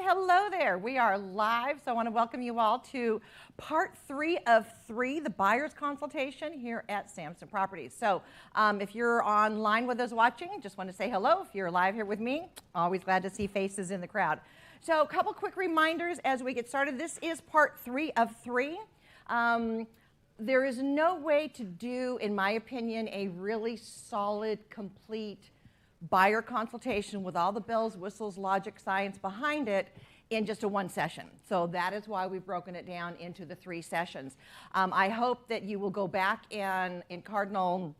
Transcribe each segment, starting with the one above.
hello there. We are live, so I want to welcome you all to part 3 of 3, the buyer's consultation here at Samson Properties. So if you're online with us watching, just want to say hello. If you're live here with me, always glad to see faces in the crowd. So a couple quick reminders as we get started. This is part 3 of 3. There is no way to do, in my opinion, a really solid, complete buyer consultation with all the bells, whistles, logic, science behind it in just a one session. So that is why we've broken it down into the 3 sessions. I hope that you will go back and in Cardinal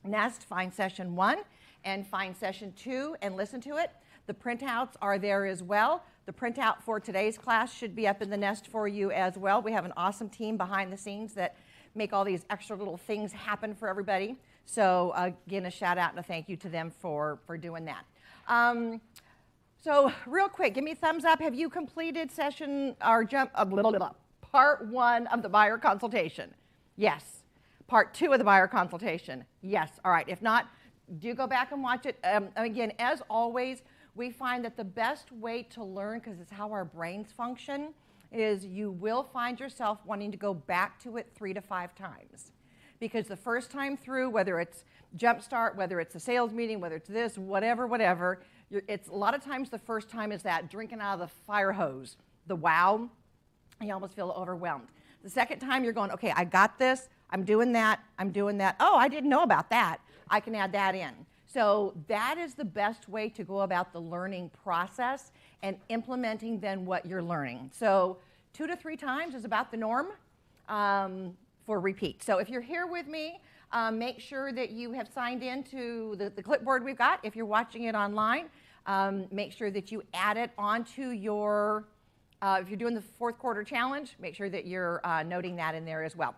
Nest find session 1 and find session 2 and listen to it. The printouts are there as well. The printout for today's class should be up in the Nest for you as well. We have an awesome team behind the scenes that make all these extra little things happen for everybody. So again, a shout out and a thank you to them for doing that. So real quick, give me a thumbs up. Have you completed session or part 1 of the buyer consultation? Yes. Part 2 of the buyer consultation? Yes. All right. If not, do go back and watch it. Again, as always, we find that the best way to learn, because it's how our brains function, is you will find yourself wanting to go back to it 3 to 5 times. Because the first time through, whether it's Jumpstart, whether it's a sales meeting, whether it's this, whatever, it's a lot of times the first time is that drinking out of the fire hose, the wow, you almost feel overwhelmed. The second time you're going, okay, I got this, I'm doing that, oh, I didn't know about that, I can add that in. So that is the best way to go about the learning process and implementing then what you're learning. So 2 to 3 times is about the norm. For repeat. So if you're here with me, make sure that you have signed in to the clipboard we've got. If you're watching it online, make sure that you add it onto your, if you're doing the 4th quarter challenge, make sure that you're noting that in there as well.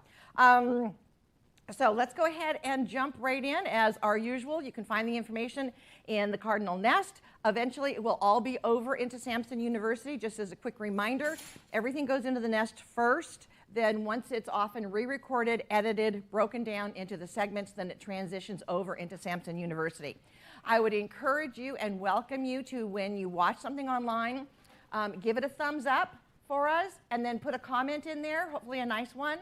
So let's go ahead and jump right in. As our usual, you can find the information in the Cardinal Nest. Eventually, it will all be over into Samson University. Just as a quick reminder, everything goes into the Nest first. Then once it's often re-recorded, edited, broken down into the segments, then it transitions over into Samson University. I would encourage you and welcome you to, when you watch something online, give it a thumbs up for us, and then put a comment in there, hopefully a nice one,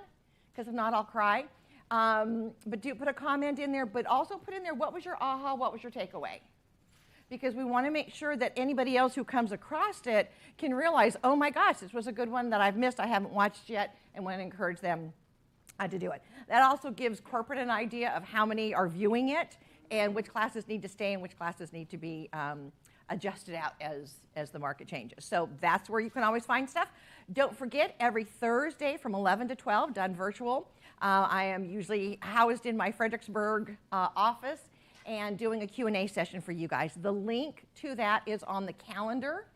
because if not, I'll cry. But do put a comment in there, but also put in there, what was your aha, what was your takeaway? Because we want to make sure that anybody else who comes across it can realize, oh my gosh, this was a good one that I've missed, I haven't watched yet, and want to encourage them to do it. That also gives corporate an idea of how many are viewing it and which classes need to stay and which classes need to be adjusted out as the market changes. So that's where you can always find stuff. Don't forget, every Thursday from 11 to 12, done virtual. I am usually housed in my Fredericksburg office and doing a Q&A session for you guys. The link to that is on the calendar,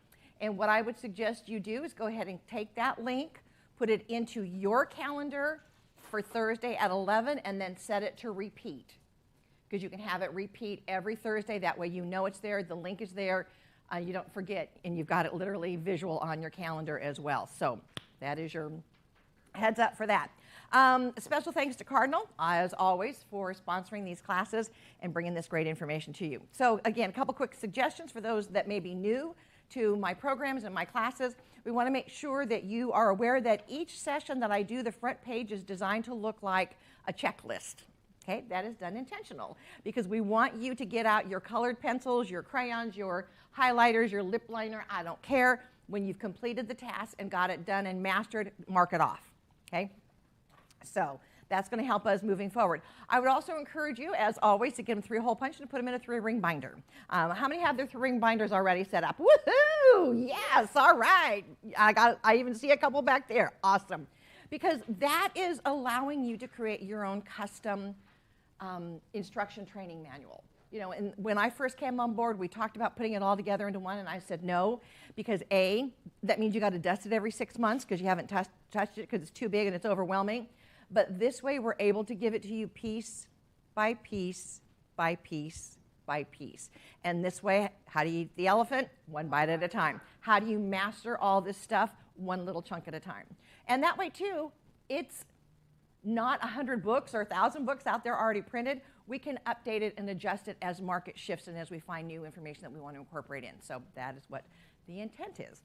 and what I would suggest you do is go ahead and take that link, put it into your calendar for Thursday at 11, and then set it to repeat, because you can have it repeat every Thursday. That way you know it's there, the link is there, you don't forget, and you've got it literally visual on your calendar as well. So that is your heads up for that. Special thanks to Cardinal, as always, for sponsoring these classes and bringing this great information to you. So again, a couple quick suggestions for those that may be new to my programs and my classes. We want to make sure that you are aware that each session that I do, the front page is designed to look like a checklist. Okay, that is done intentional, because we want you to get out your colored pencils, your crayons, your highlighters, your lip liner, I don't care. When you've completed the task and got it done and mastered, mark it off. Okay? So that's going to help us moving forward. I would also encourage you, as always, to give them 3-hole punch and put them in a 3-ring binder. How many have their 3-ring binders already set up? Woohoo! Yes, all right. I even see a couple back there. Awesome. Because that is allowing you to create your own custom instruction training manual. You know, and when I first came on board, we talked about putting it all together into one, and I said no, because A, that means you got to dust it every 6 months because you haven't touched it because it's too big and it's overwhelming. But this way, we're able to give it to you piece by piece by piece by piece. And this way, how do you eat the elephant? 1 bite at a time. How do you master all this stuff? 1 little chunk at a time. And that way, too, it's not 100 books or 1,000 books out there already printed. We can update it and adjust it as market shifts and as we find new information that we want to incorporate in. So that is what the intent is.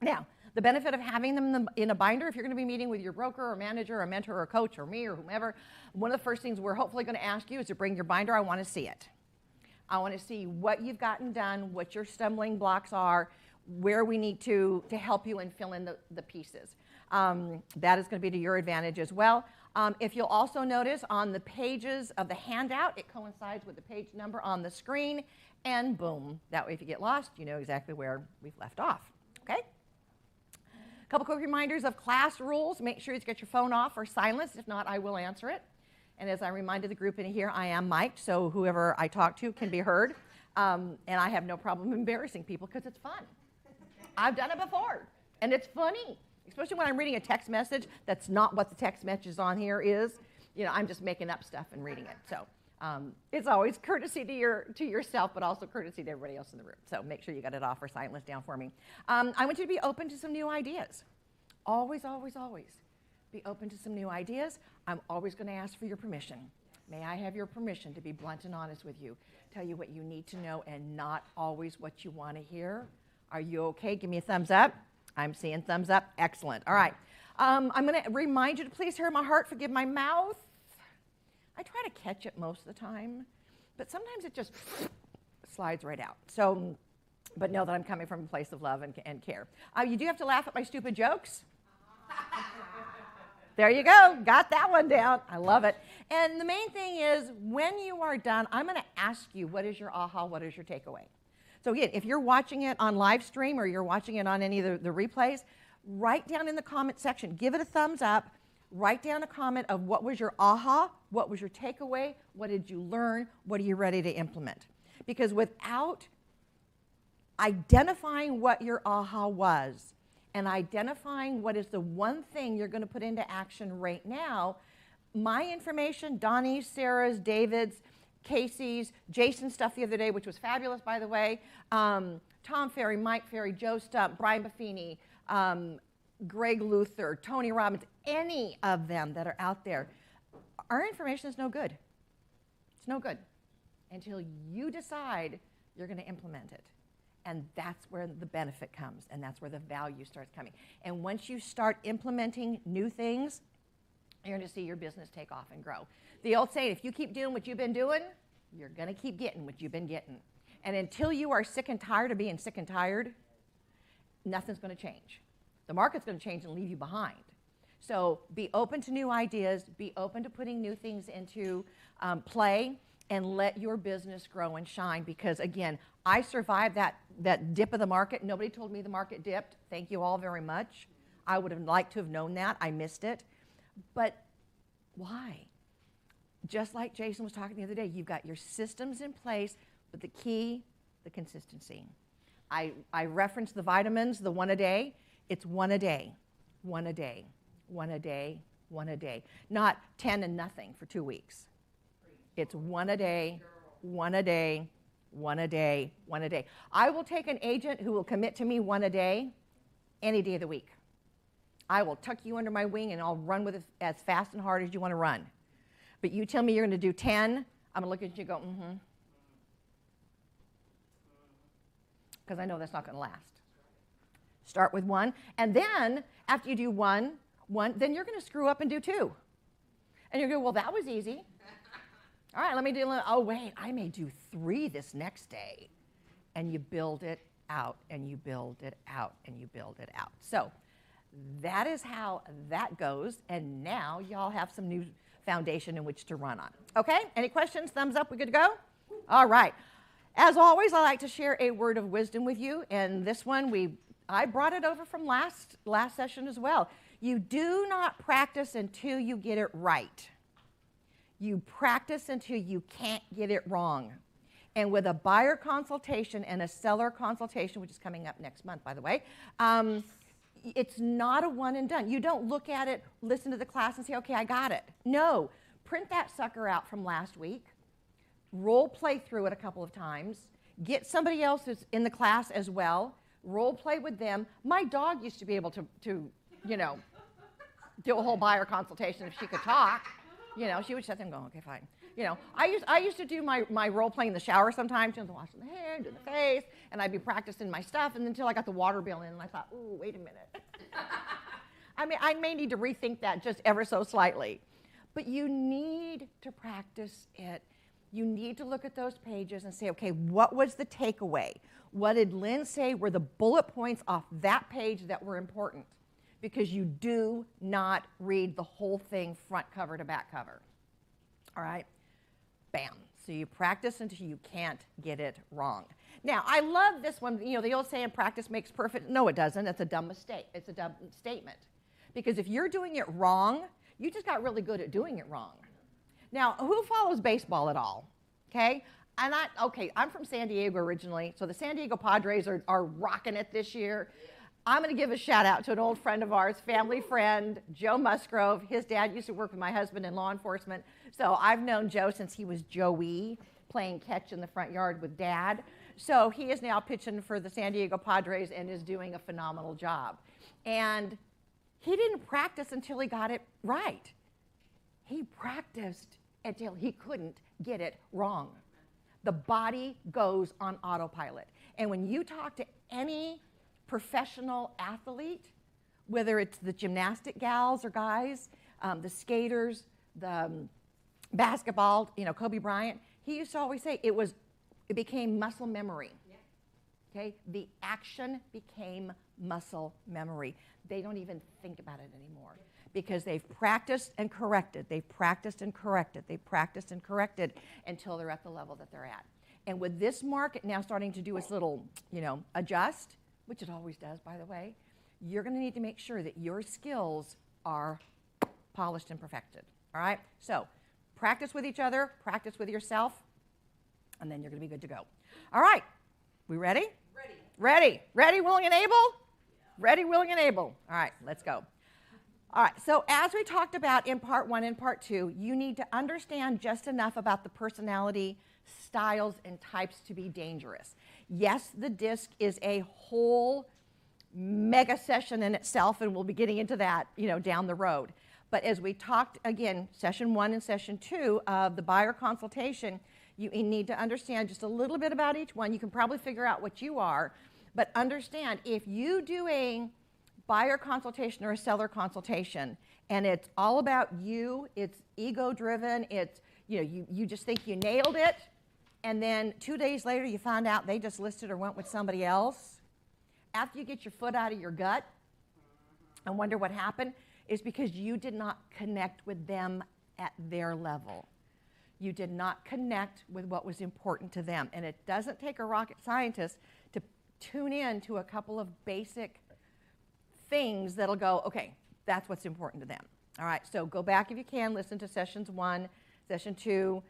Now, the benefit of having them in a binder, if you're going to be meeting with your broker or manager or mentor or coach or me or whomever, one of the first things we're hopefully going to ask you is to bring your binder. I want to see it. I want to see what you've gotten done, what your stumbling blocks are, where we need to help you and fill in the pieces. That is going to be to your advantage as well. If you'll also notice on the pages of the handout, it coincides with the page number on the screen, and boom, that way if you get lost, you know exactly where we've left off, okay? A couple quick reminders of class rules. Make sure you get your phone off or silenced. If not, I will answer it. And as I reminded the group in here, I am mic'd, so whoever I talk to can be heard. And I have no problem embarrassing people because it's fun. I've done it before, and it's funny, especially when I'm reading a text message that's not what the text message on here is. You know, I'm just making up stuff and reading it. So it's always courtesy to yourself, but also courtesy to everybody else in the room. So make sure you got it off or silenced down for me. I want you to be open to some new ideas. Always, always, always be open to some new ideas. I'm always going to ask for your permission. May I have your permission to be blunt and honest with you, tell you what you need to know and not always what you want to hear? Are you okay? Give me a thumbs up. I'm seeing thumbs up. Excellent. All right. I'm going to remind you to please hear my heart, forgive my mouth. I try to catch it most of the time, but sometimes it just slides right out. So, but know that I'm coming from a place of love and care. You do have to laugh at my stupid jokes. There you go. Got that one down. I love it. And the main thing is, when you are done, I'm going to ask you, what is your aha, what is your takeaway? So again, if you're watching it on live stream or you're watching it on any of the replays, write down in the comment section, give it a thumbs up, write down a comment of what was your aha, what was your takeaway, what did you learn, what are you ready to implement? Because without identifying what your aha was and identifying what is the one thing you're going to put into action right now, my information, Donnie's, Sarah's, David's, Casey's, Jason's stuff the other day, which was fabulous, by the way, Tom Ferry, Mike Ferry, Joe Stump, Brian Buffini, Greg Luther, Tony Robbins, any of them that are out there, our information is no good. It's no good until you decide you're going to implement it. And that's where the benefit comes, and that's where the value starts coming. And once you start implementing new things, you're going to see your business take off and grow. The old saying, if you keep doing what you've been doing, you're going to keep getting what you've been getting. And until you are sick and tired of being sick and tired, nothing's going to change. The market's going to change and leave you behind. So be open to new ideas, be open to putting new things into play, and let your business grow and shine. Because again, I survived that dip of the market. Nobody told me the market dipped. Thank you all very much. I would have liked to have known that. I missed it. But why? Just like Jason was talking the other day, you've got your systems in place, but the key, the consistency. I referenced the vitamins, the one a day. It's one a day, one a day, one a day, one a day. Not 10 and nothing for 2 weeks. It's one a day, one a day, one a day, one a day. I will take an agent who will commit to me one a day any day of the week. I will tuck you under my wing and I'll run with it as fast and hard as you want to run. But you tell me you're going to do 10, I'm going to look at you and go, mm-hmm. Because I know that's not going to last. Start with 1, and then after you do one, then you're going to screw up and do 2. And you're going, well, that was easy. All right, let me do, oh, wait, I may do 3 this next day. And you build it out, and you build it out, and you build it out. So that is how that goes, and now y'all have some new foundation in which to run on. Okay, any questions? Thumbs up, we good to go? All right. As always, I like to share a word of wisdom with you, and this one, I brought it over from last session as well. You do not practice until you get it right. You practice until you can't get it wrong. And with a buyer consultation and a seller consultation, which is coming up next month, by the way, it's not a one and done. You don't look at it, listen to the class, and say, okay, I got it. No, print that sucker out from last week, role play through it a couple of times, get somebody else who's in the class as well, role play with them. My dog used to be able to you know, do a whole buyer consultation if she could talk. You know, she would sit there and go, okay, fine. I used to do my role play in the shower sometimes, washing the hair, doing the face, and I'd be practicing my stuff, and until I got the water bill in, and I thought, ooh, wait a minute. I mean, I may need to rethink that just ever so slightly. But you need to practice it. You need to look at those pages and say, okay, what was the takeaway? What did Lynn say were the bullet points off that page that were important? Because you do not read the whole thing front cover to back cover. All right? Bam. So you practice until you can't get it wrong. Now, I love this one. The old saying, practice makes perfect. No, it doesn't. It's a dumb mistake. It's a dumb statement. Because if you're doing it wrong, you just got really good at doing it wrong. Now, who follows baseball at all? Okay? I'm from San Diego originally, so the San Diego Padres are rocking it this year. I'm going to give a shout out to an old friend of ours, family friend, Joe Musgrove. His dad used to work with my husband in law enforcement, so I've known Joe since he was Joey, playing catch in the front yard with Dad. So he is now pitching for the San Diego Padres and is doing a phenomenal job. And he didn't practice until he got it right. He practiced until he couldn't get it wrong. The body goes on autopilot. And when you talk to any professional athlete, whether it's the gymnastic gals or guys, the skaters, the basketball, Kobe Bryant, he used to always say it became muscle memory. Yeah. Okay? The action became muscle memory. They don't even think about it anymore because they've practiced and corrected. They've practiced and corrected. They've practiced and corrected until they're at the level that they're at. And with this market now starting to do its little, adjust, which it always does, by the way, you're going to need to make sure that your skills are polished and perfected. All right? So practice with each other, practice with yourself, and then you're going to be good to go. All right. We ready? Ready. Ready. Ready, willing, and able? Ready, willing, and able. All right, let's go. All right, so as we talked about in part 1 and part 2, you need to understand just enough about the personality styles and types to be dangerous. Yes, the DISC is a whole mega session in itself, and we'll be getting into that, down the road. But as we talked, again, session 1 and session 2 of the buyer consultation, you need to understand just a little bit about each one. You can probably figure out what you are, but understand if you do a buyer consultation or a seller consultation and it's all about you, it's ego driven, it's you just think you nailed it, and then 2 days later you find out they just listed or went with somebody else, after you get your foot out of your gut and wonder what happened, is because you did not connect with them at their level. You did not connect with what was important to them. And it doesn't take a rocket scientist to tune in to a couple of basic things that'll go, okay, that's what's important to them. All right, so go back if you can, listen to sessions 1, session 2.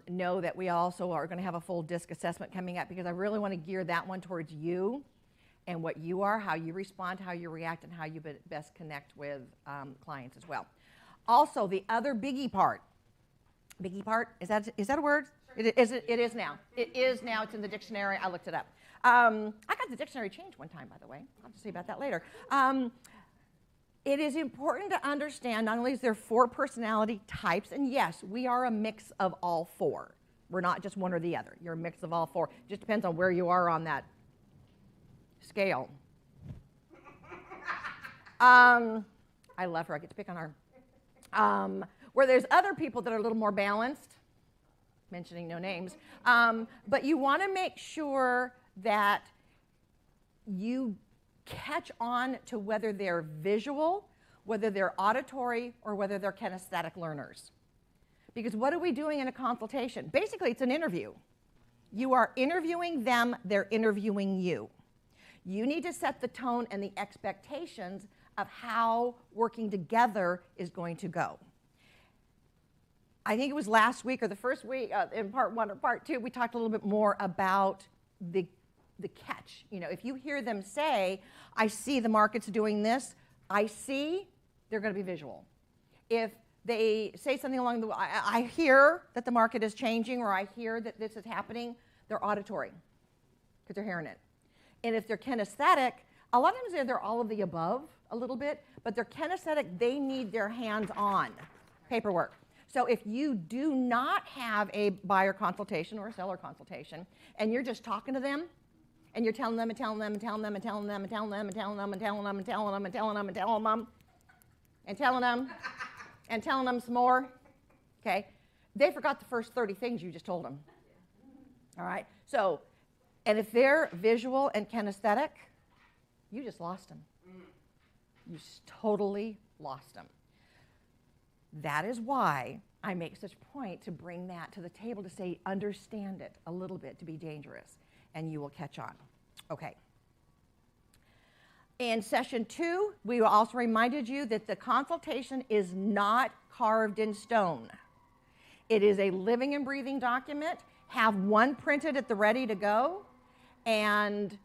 Know that we also are going to have a full DISC assessment coming up because I really want to gear that one towards you and what you are, how you respond, how you react, and how you best connect with clients as well. Also, the other biggie part, is that a word? Sure. It is now. It is now. It's in the dictionary. I looked it up. I got the dictionary changed one time, by the way. I'll have to see about that later. It is important to understand not only is there 4 personality types, and yes, we are a mix of all 4. We're not just one or the other. You're a mix of all 4. It just depends on where you are on that scale. I love her. I get to pick on her. Where there's other people that are a little more balanced, mentioning no names, but you want to make sure that you catch on to whether they're visual, whether they're auditory, or whether they're kinesthetic learners. Because what are we doing in a consultation? Basically, it's an interview. You are interviewing them, they're interviewing you. You need to set the tone and the expectations of how working together is going to go. I think it was last week or the first week in part 1 or part 2, we talked a little bit more about the catch. If you hear them say, I see the market's doing this, I see, they're going to be visual. If they say something along the way, I hear that the market is changing or I hear that this is happening, they're auditory because they're hearing it. And if they're kinesthetic, a lot of times they're all of the above a little bit, but they're kinesthetic, they need their hands on paperwork. So if you do not have a buyer consultation or a seller consultation, and you're just talking to them, and you're telling them and telling them and telling them and telling them and telling them and telling them and telling them and telling them and telling them and telling them and telling them and telling them some more, okay, they forgot the first 30 things you just told them. All right? So, and if they're visual and kinesthetic, you just lost them. You totally lost them. That is why I make such a point to bring that to the table, to say, understand it a little bit, to be dangerous, and you will catch on. Okay. In session 2, we also reminded you that the consultation is not carved in stone. It is a living and breathing document. Have one printed at the ready to go, and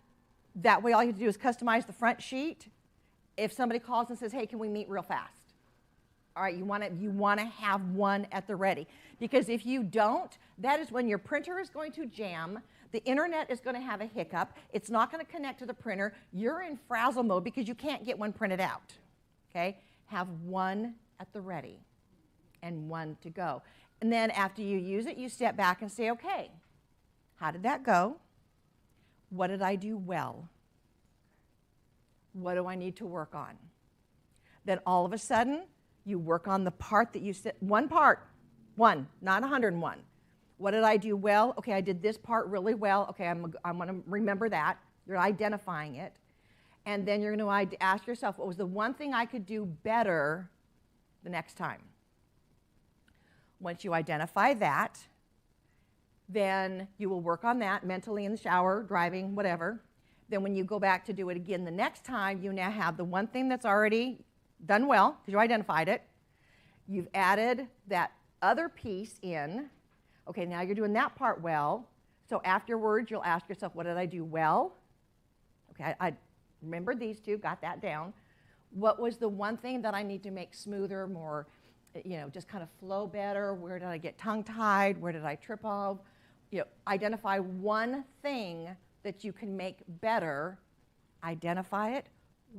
that way all you have to do is customize the front sheet. If somebody calls and says, hey, can we meet real fast? All right, you want to have one at the ready, because if you don't, that is when your printer is going to jam, the internet is going to have a hiccup, it's not going to connect to the printer, you're in frazzle mode because you can't get one printed out. Okay? Have one at the ready and one to go. And then after you use it, you step back and say, okay, how did that go? What did I do well? What do I need to work on? Then all of a sudden, you work on the part that you said, one part, one, not 101. What did I do well? Okay, I did this part really well. Okay, I'm going to remember that. You're identifying it. And then you're going to ask yourself, what was the one thing I could do better the next time? Once you identify that, then you will work on that mentally in the shower, driving, whatever. Then when you go back to do it again the next time, you now have the one thing that's already done well, because you identified it. You've added that other piece in. Okay, now you're doing that part well. So afterwards, you'll ask yourself, what did I do well? Okay, I remembered these two, got that down. What was the one thing that I need to make smoother, more, just kind of flow better? Where did I get tongue-tied? Where did I trip off? Identify one thing that you can make better. Identify it,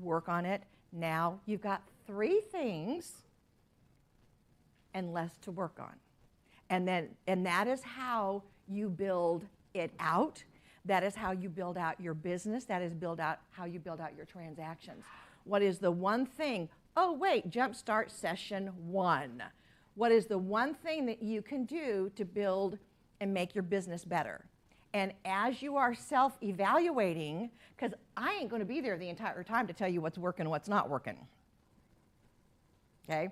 work on it. Now you've got 3 things and less to work on. And that is how you build it out. That is how you build out your business. That is how you build out your transactions. What is the one thing? Oh, wait, jumpstart session 1. What is the one thing that you can do to build and make your business better? And as you are self-evaluating, because I ain't going to be there the entire time to tell you what's working and what's not working. Okay?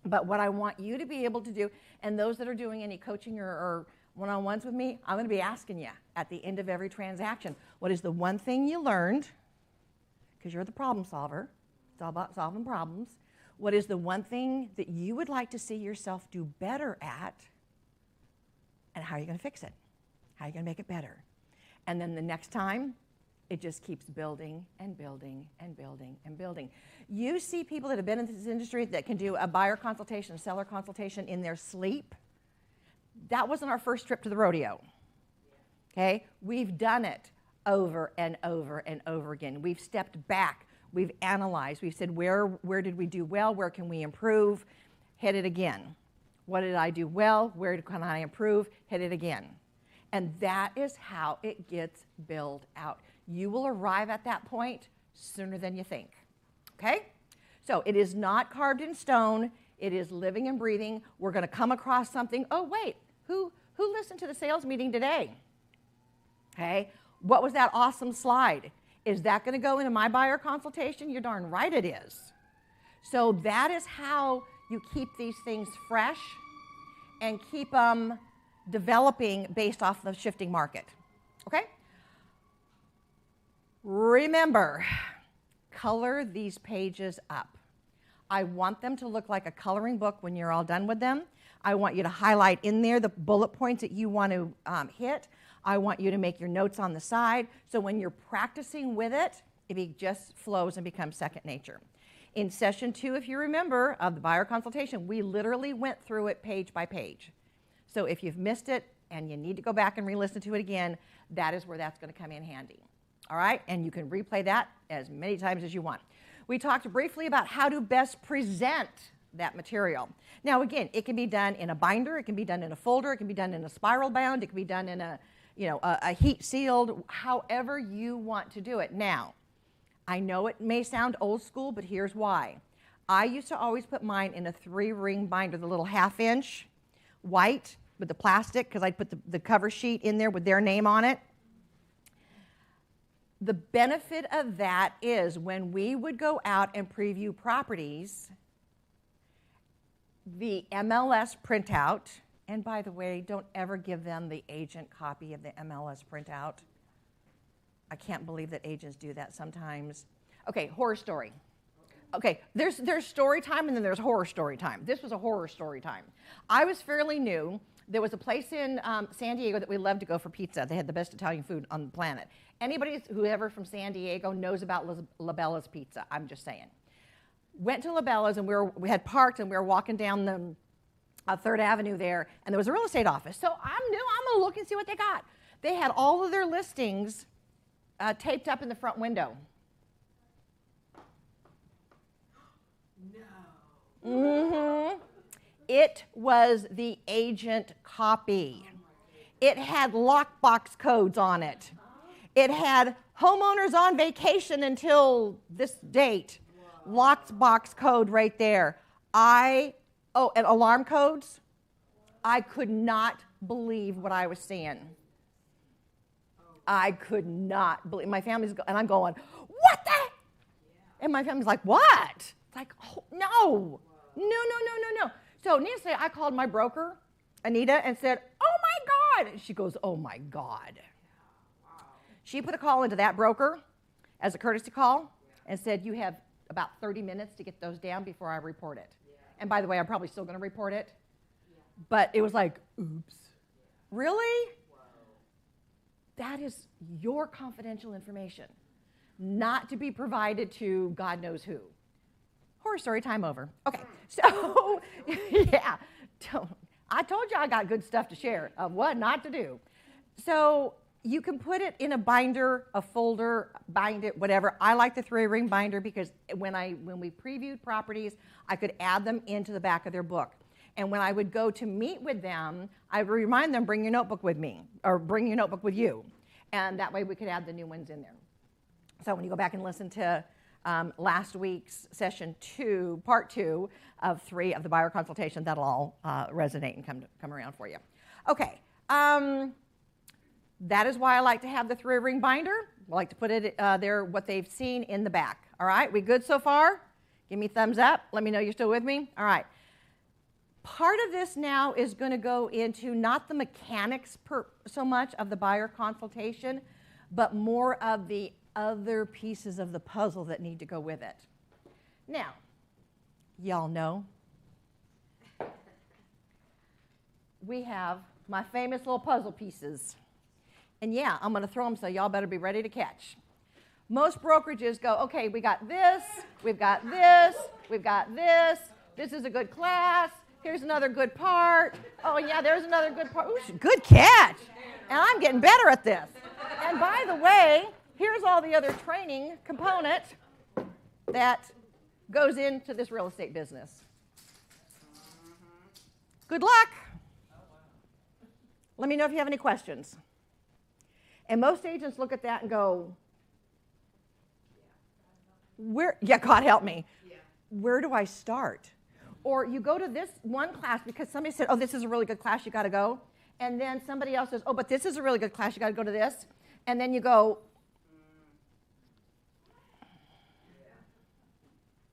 But what I want you to be able to do, and those that are doing any coaching or one-on-ones with me, I'm going to be asking you at the end of every transaction, what is the one thing you learned? Because you're the problem solver. It's all about solving problems. What is the one thing that you would like to see yourself do better at? And how are you going to fix it? How are you going to make it better? And then the next time, it just keeps building and building and building and building. You see people that have been in this industry that can do a buyer consultation, a seller consultation in their sleep. That wasn't our first trip to the rodeo. Okay? We've done it over and over and over again. We've stepped back. We've analyzed. We've said, where did we do well? Where can we improve? Hit it again. What did I do well? Where can I improve? Hit it again. And that is how it gets built out. You will arrive at that point sooner than you think. Okay? So it is not carved in stone. It is living and breathing. We're going to come across something. Oh, wait, who listened to the sales meeting today? Okay? What was that awesome slide? Is that going to go into my buyer consultation? You're darn right it is. So that is how you keep these things fresh and keep them developing based off the shifting market. Okay? Remember, color these pages up. I want them to look like a coloring book when you're all done with them. I want you to highlight in there the bullet points that you want to hit. I want you to make your notes on the side, so when you're practicing with it, it just flows and becomes second nature. In session 2, if you remember, of the buyer consultation, we literally went through it page by page. So if you've missed it and you need to go back and re-listen to it again, that is where that's going to come in handy. All right? And you can replay that as many times as you want. We talked briefly about how to best present that material. Now again, it can be done in a binder, it can be done in a folder, it can be done in a spiral bound, it can be done in a heat sealed, however you want to do it. Now, I know it may sound old school, but here's why. I used to always put mine in a 3-ring binder, the little 1/2 inch, white with the plastic, because I'd put the cover sheet in there with their name on it. The benefit of that is when we would go out and preview properties, the MLS printout, and by the way, don't ever give them the agent copy of the MLS printout. I can't believe that agents do that sometimes. Okay, horror story. Okay, there's story time and then there's horror story time. This was a horror story time. I was fairly new. There was a place in San Diego that we loved to go for pizza. They had the best Italian food on the planet. Anybody whoever from San Diego knows about La Bella's Pizza, I'm just saying. Went to La Bella's and we had parked and we were walking down the 3rd Avenue there, and there was a real estate office. So I'm gonna look and see what they got. They had all of their listings taped up in the front window. No. Mm-hmm. It was the agent copy. It had lockbox codes on it. It had homeowners on vacation until this date. Lockbox code right there. And alarm codes. I could not believe what I was seeing. I could not believe. My family's and I'm going, what the? And my family's like, what? It's like, oh, no. No. So needless to say, I called my broker, Anita, and said, oh my God. And she goes, oh my God. She put a call into that broker as a courtesy call and said, you have about 30 minutes to get those down before I report it. And by the way, I'm probably still going to report it. But it was like, oops. Really? That is your confidential information, not to be provided to God knows who. Horror story time over. Okay, so yeah, I told you I got good stuff to share of what not to do. So you can put it in a binder, a folder, bind it, whatever. I like the 3-ring binder because when we previewed properties, I could add them into the back of their book. And when I would go to meet with them, I would remind them, bring your notebook with me, or bring your notebook with you. And that way we could add the new ones in there. So when you go back and listen to last week's session 2, part 2 of 3 of the buyer consultation, that'll all resonate and come around for you. Okay, that is why I like to have the 3-ring binder. I like to put it there, what they've seen in the back. All right, we good so far? Give me a thumbs up. Let me know you're still with me. All right. Part of this now is going to go into not the mechanics so much of the buyer consultation, but more of the other pieces of the puzzle that need to go with it. Now, y'all know we have my famous little puzzle pieces. And yeah, I'm going to throw them, so y'all better be ready to catch. Most brokerages go, okay, we got this, we've got this, we've got this, this is a good class, here's another good part, oh yeah, there's another good part. Ooh, good catch. And I'm getting better at this. And by the way, here's all the other training component that goes into this real estate business. Good luck. Let me know if you have any questions. And most agents look at that and go, God help me. Where do I start? Or you go to this one class because somebody said, oh, this is a really good class, you got to go. And then somebody else says, oh, but this is a really good class, you got to go to this. And then you go,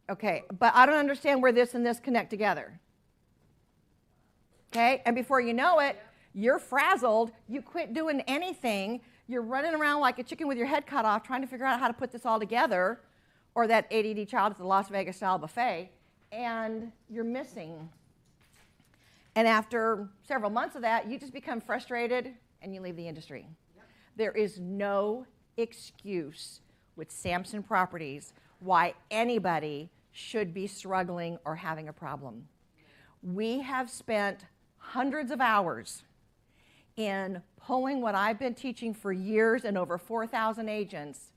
okay, but I don't understand where this and this connect together. Okay, and before you know it, you're frazzled, you quit doing anything, you're running around like a chicken with your head cut off trying to figure out how to put this all together, or that ADD child at the Las Vegas style buffet, and you're missing. And after several months of that, you just become frustrated and you leave the industry. Yep. There is no excuse with Samson Properties why anybody should be struggling or having a problem. We have spent hundreds of hours in pulling what I've been teaching for years and over 4,000 agents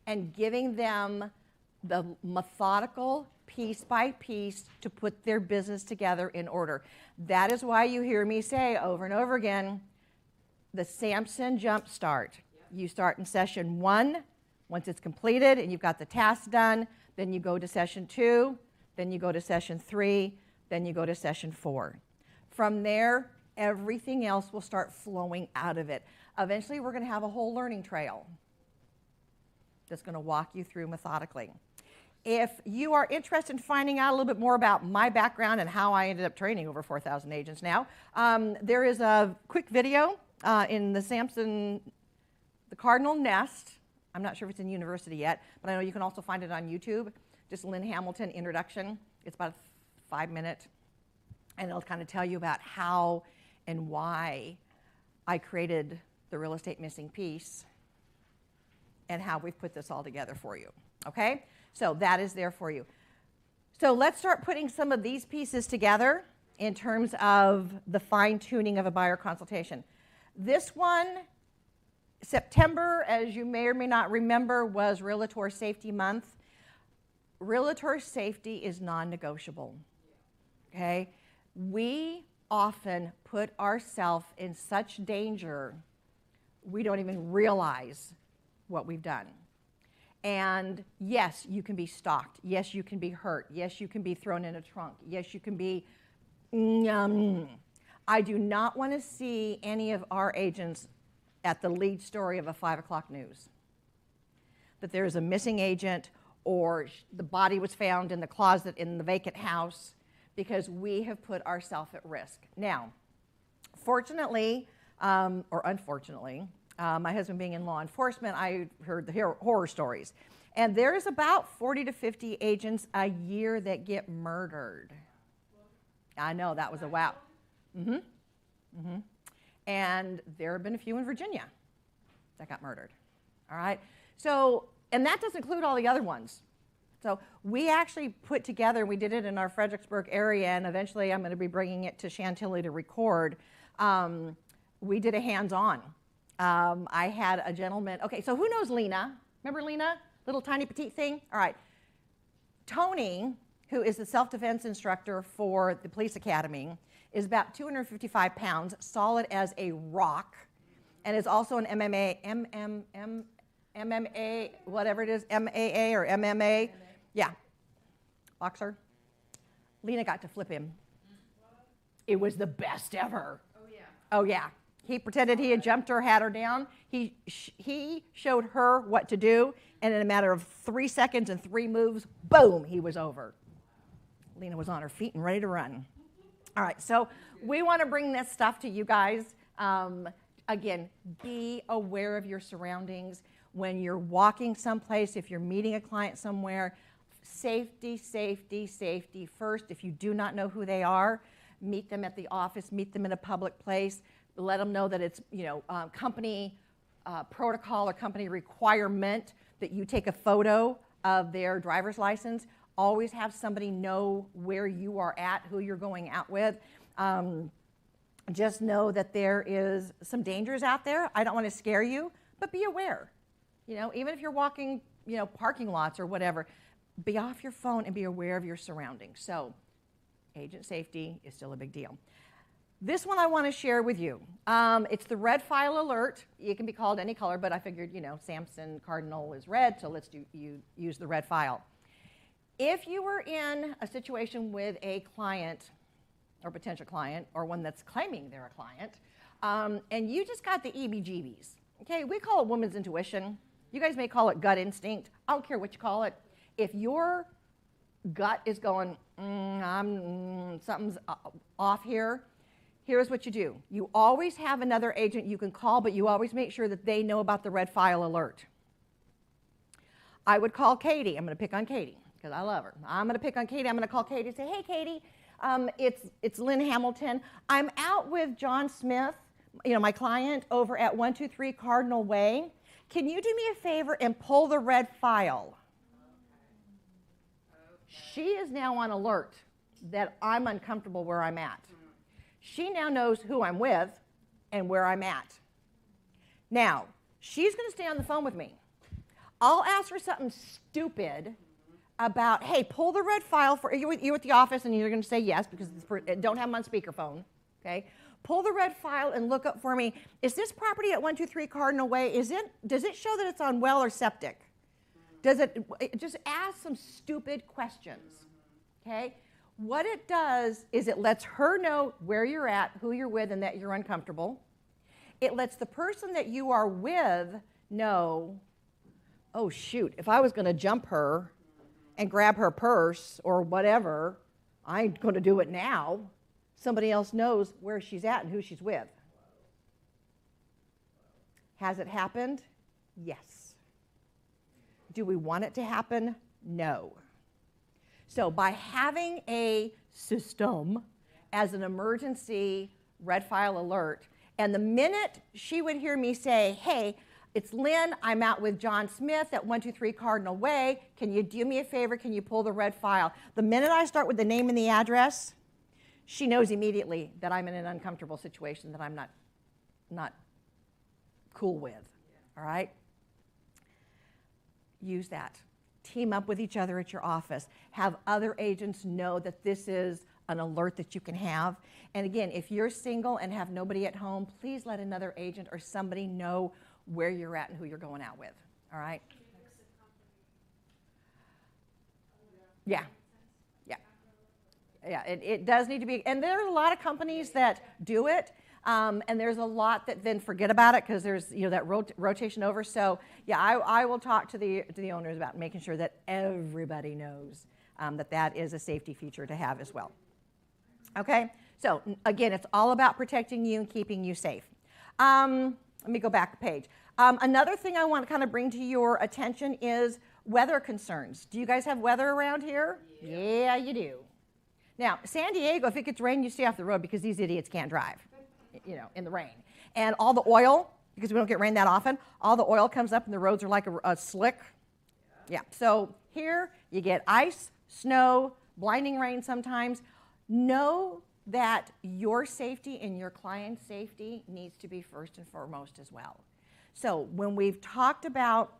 and giving them the methodical piece by piece to put their business together in order. That is why you hear me say over and over again, the Samson Jump Start. You start in session 1. Once it's completed and you've got the tasks done, then you go to session 2, then you go to session 3, then you go to session 4. From there, everything else will start flowing out of it. Eventually, we're going to have a whole learning trail that's going to walk you through methodically. If you are interested in finding out a little bit more about my background and how I ended up training over 4,000 agents now, there is a quick video in the Samson, the Cardinal Nest. I'm not sure if it's in university yet, but I know you can also find it on YouTube. Just Lynn Hamilton introduction. It's about a 5-minute, and it'll kind of tell you about how and why I created the real estate missing piece and how we've put this all together for you, okay? So that is there for you. So let's start putting some of these pieces together in terms of the fine-tuning of a buyer consultation. This one, September, as you may or may not remember, was Realtor Safety Month. Realtor safety is non-negotiable, okay? We often put ourselves in such danger we don't even realize what we've done. And yes, you can be stalked. Yes, you can be hurt. Yes, you can be thrown in a trunk. Yes, you can be... I do not want to see any of our agents at the lead story of a 5 o'clock news. That there's a missing agent or the body was found in the closet in the vacant house, because we have put ourselves at risk. Now, fortunately, or unfortunately, my husband being in law enforcement, I heard the horror stories. And there's about 40 to 50 agents a year that get murdered. I know, that was a wow. And there have been a few in Virginia that got murdered. All right? So, and that doesn't include all the other ones. So we actually put together, we did it in our Fredericksburg area, and eventually I'm going to be bringing it to Chantilly to record. We did a hands-on. I had a gentleman, okay, so who knows Lena? Remember Lena? Little tiny petite thing? All right. Tony, who is the self-defense instructor for the police academy, is about 255 pounds, solid as a rock, and is also an MMA, whatever it is, MAA or MMA. Yeah, boxer. Lena got to flip him. It was the best ever. Oh, yeah. Oh, yeah. He pretended he had jumped her, had her down. He showed her what to do, and in a matter of 3 seconds and 3 moves, boom, he was over. Lena was on her feet and ready to run. All right, so we want to bring this stuff to you guys. Again, be aware of your surroundings. When you're walking someplace, if you're meeting a client somewhere, safety, safety, safety first. If you do not know who they are, meet them at the office, meet them in a public place, let them know that it's company protocol or company requirement that you take a photo of their driver's license. Always have somebody know where you are at, who you're going out with. Just know that there is some dangers out there. I don't want to scare you, but be aware. Even if you're walking, parking lots or whatever, be off your phone and be aware of your surroundings. So, agent safety is still a big deal. This one I want to share with you. It's the red file alert. It can be called any color, but I figured, Samson Cardinal is red, so let's use the red file. If you were in a situation with a client or potential client or one that's claiming they're a client, and you just got the EBGBs, okay, we call it woman's intuition. You guys may call it gut instinct. I don't care what you call it. If your gut is going, something's off here, here's what you do. You always have another agent you can call, but you always make sure that they know about the red file alert. I would call Katie. I'm going to pick on Katie because I love her. I'm going to pick on Katie. I'm going to call Katie and say, hey, Katie, it's Lynn Hamilton. I'm out with John Smith, my client, over at 123 Cardinal Way. Can you do me a favor and pull the red file? She is now on alert that I'm uncomfortable where I'm at. She now knows who I'm with and where I'm at. Now, she's going to stay on the phone with me. I'll ask her something stupid about, hey, pull the red file for, you're at the office and you're going to say yes because don't have them on speakerphone, okay? Pull the red file and look up for me, is this property at 123 Cardinal Way, does it show that it's on well or septic? Just ask some stupid questions, okay? What it does is it lets her know where you're at, who you're with, and that you're uncomfortable. It lets the person that you are with know, oh shoot, if I was going to jump her and grab her purse or whatever, I'm going to do it now. Somebody else knows where she's at and who she's with. Has it happened? Yes. Do we want it to happen? No. So by having a system as an emergency red file alert, and the minute she would hear me say, hey, it's Lynn, I'm out with John Smith at 123 Cardinal Way, can you do me a favor, can you pull the red file? The minute I start with the name and the address, she knows immediately that I'm in an uncomfortable situation that I'm not cool with, all right? Use that. Team up with each other at your office. Have other agents know that this is an alert that you can have. And again, if you're single and have nobody at home, please let another agent or somebody know where you're at and who you're going out with, all right? Yeah. Yeah, it does need to be, and there are a lot of companies that do it, and there's a lot that then forget about it because there's that rotation over. So yeah, I will talk to the owners about making sure that everybody knows that is a safety feature to have as well. Okay, so again, it's all about protecting you and keeping you safe. Let me go back a page. Another thing I want to kind of bring to your attention is weather concerns. Do you guys have weather around here? Yeah, you do. Now, San Diego, if it gets rain, you stay off the road because these idiots can't drive, in the rain. And all the oil, because we don't get rain that often, all the oil comes up and the roads are like a slick. Yeah, so here you get ice, snow, blinding rain sometimes. Know that your safety and your client's safety needs to be first and foremost as well. So when we've talked about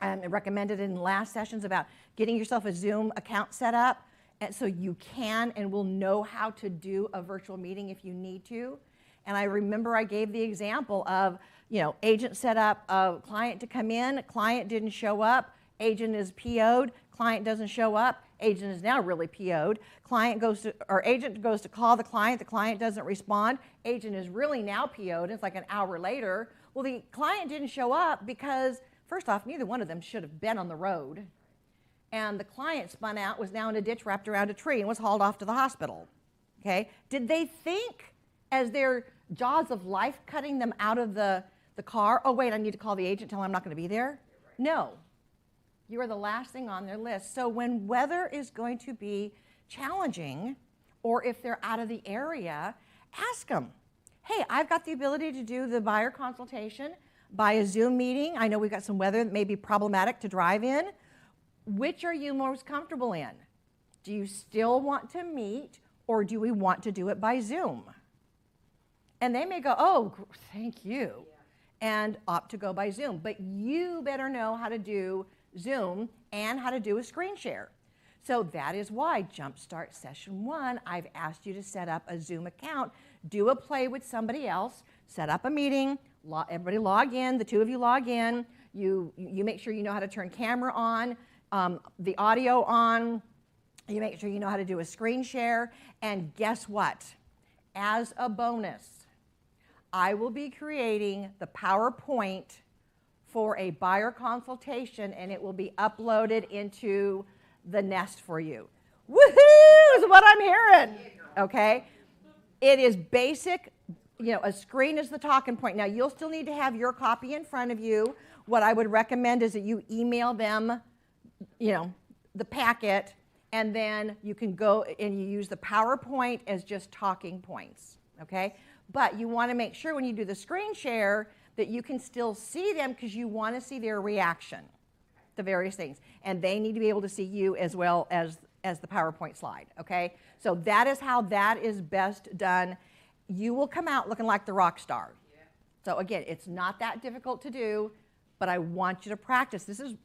and recommended in last sessions about getting yourself a Zoom account set up, and so you can and will know how to do a virtual meeting if you need to. And I remember I gave the example of, agent set up a client to come in, client didn't show up, agent is PO'd, client doesn't show up, agent is now really PO'd, agent goes to call the client doesn't respond, agent is really now PO'd, it's like an hour later. Well, the client didn't show up because, first off, neither one of them should have been on the road. And the client spun out, was now in a ditch wrapped around a tree and was hauled off to the hospital, okay? Did they think as their jaws of life cutting them out of the car, oh wait, I need to call the agent, tell him I'm not gonna be there? No, you are the last thing on their list. So when weather is going to be challenging, or if they're out of the area, ask them, hey, I've got the ability to do the buyer consultation by a Zoom meeting. I know we've got some weather that may be problematic to drive in. Which are you most comfortable in? Do you still want to meet, or do we want to do it by Zoom? And they may go, oh, thank you, and opt to go by Zoom. But you better know how to do Zoom and how to do a screen share. So that is why Jumpstart Session 1, I've asked you to set up a Zoom account, do a play with somebody else, set up a meeting, everybody log in, the two of you log in, you make sure you know how to turn camera on, the audio on, you make sure you know how to do a screen share, and guess what? As a bonus, I will be creating the PowerPoint for a buyer consultation, and it will be uploaded into the Nest for you. Woohoo is what I'm hearing, okay? It is basic, a screen is the talking point. Now, you'll still need to have your copy in front of you. What I would recommend is that you email them the packet, and then you can go and you use the PowerPoint as just talking points, okay? But you want to make sure when you do the screen share that you can still see them because you want to see their reaction to various things. And they need to be able to see you as well as the PowerPoint slide, okay? So that is how that is best done. You will come out looking like the rock star. Yeah. So again, it's not that difficult to do, but I want you to practice. This is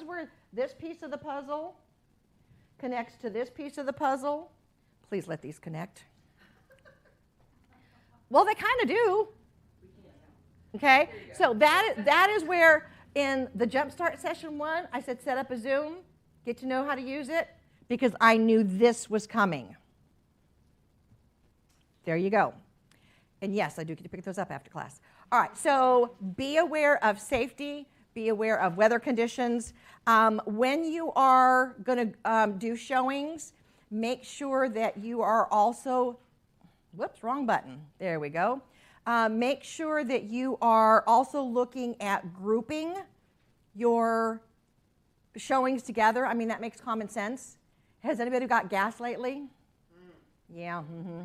where this piece of the puzzle connects to this piece of the puzzle. Please let these connect. Well, they kind of do. Okay, so that is where in the Jumpstart session 1, I said set up a Zoom, get to know how to use it, because I knew this was coming. There you go. And yes, I do get to pick those up after class. All right, so be aware of safety, be aware of weather conditions. When you are going to do showings, make sure that you are also, whoops, wrong button. There we go. Make sure that you are also looking at grouping your showings together. I mean, that makes common sense. Has anybody got gas lately? Yeah,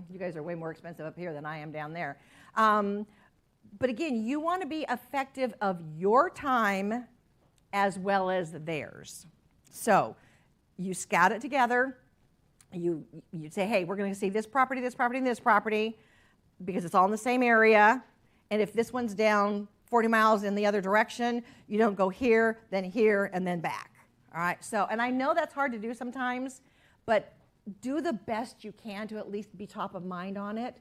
you guys are way more expensive up here than I am down there. But again, you want to be effective of your time as well as theirs. So you scout it together. You say, hey, we're going to see this property, this property, and this property, because it's all in the same area. And if this one's down 40 miles in the other direction, you don't go here, and then back. All right, so, and I know that's hard to do sometimes, but do the best you can to at least be top of mind on it,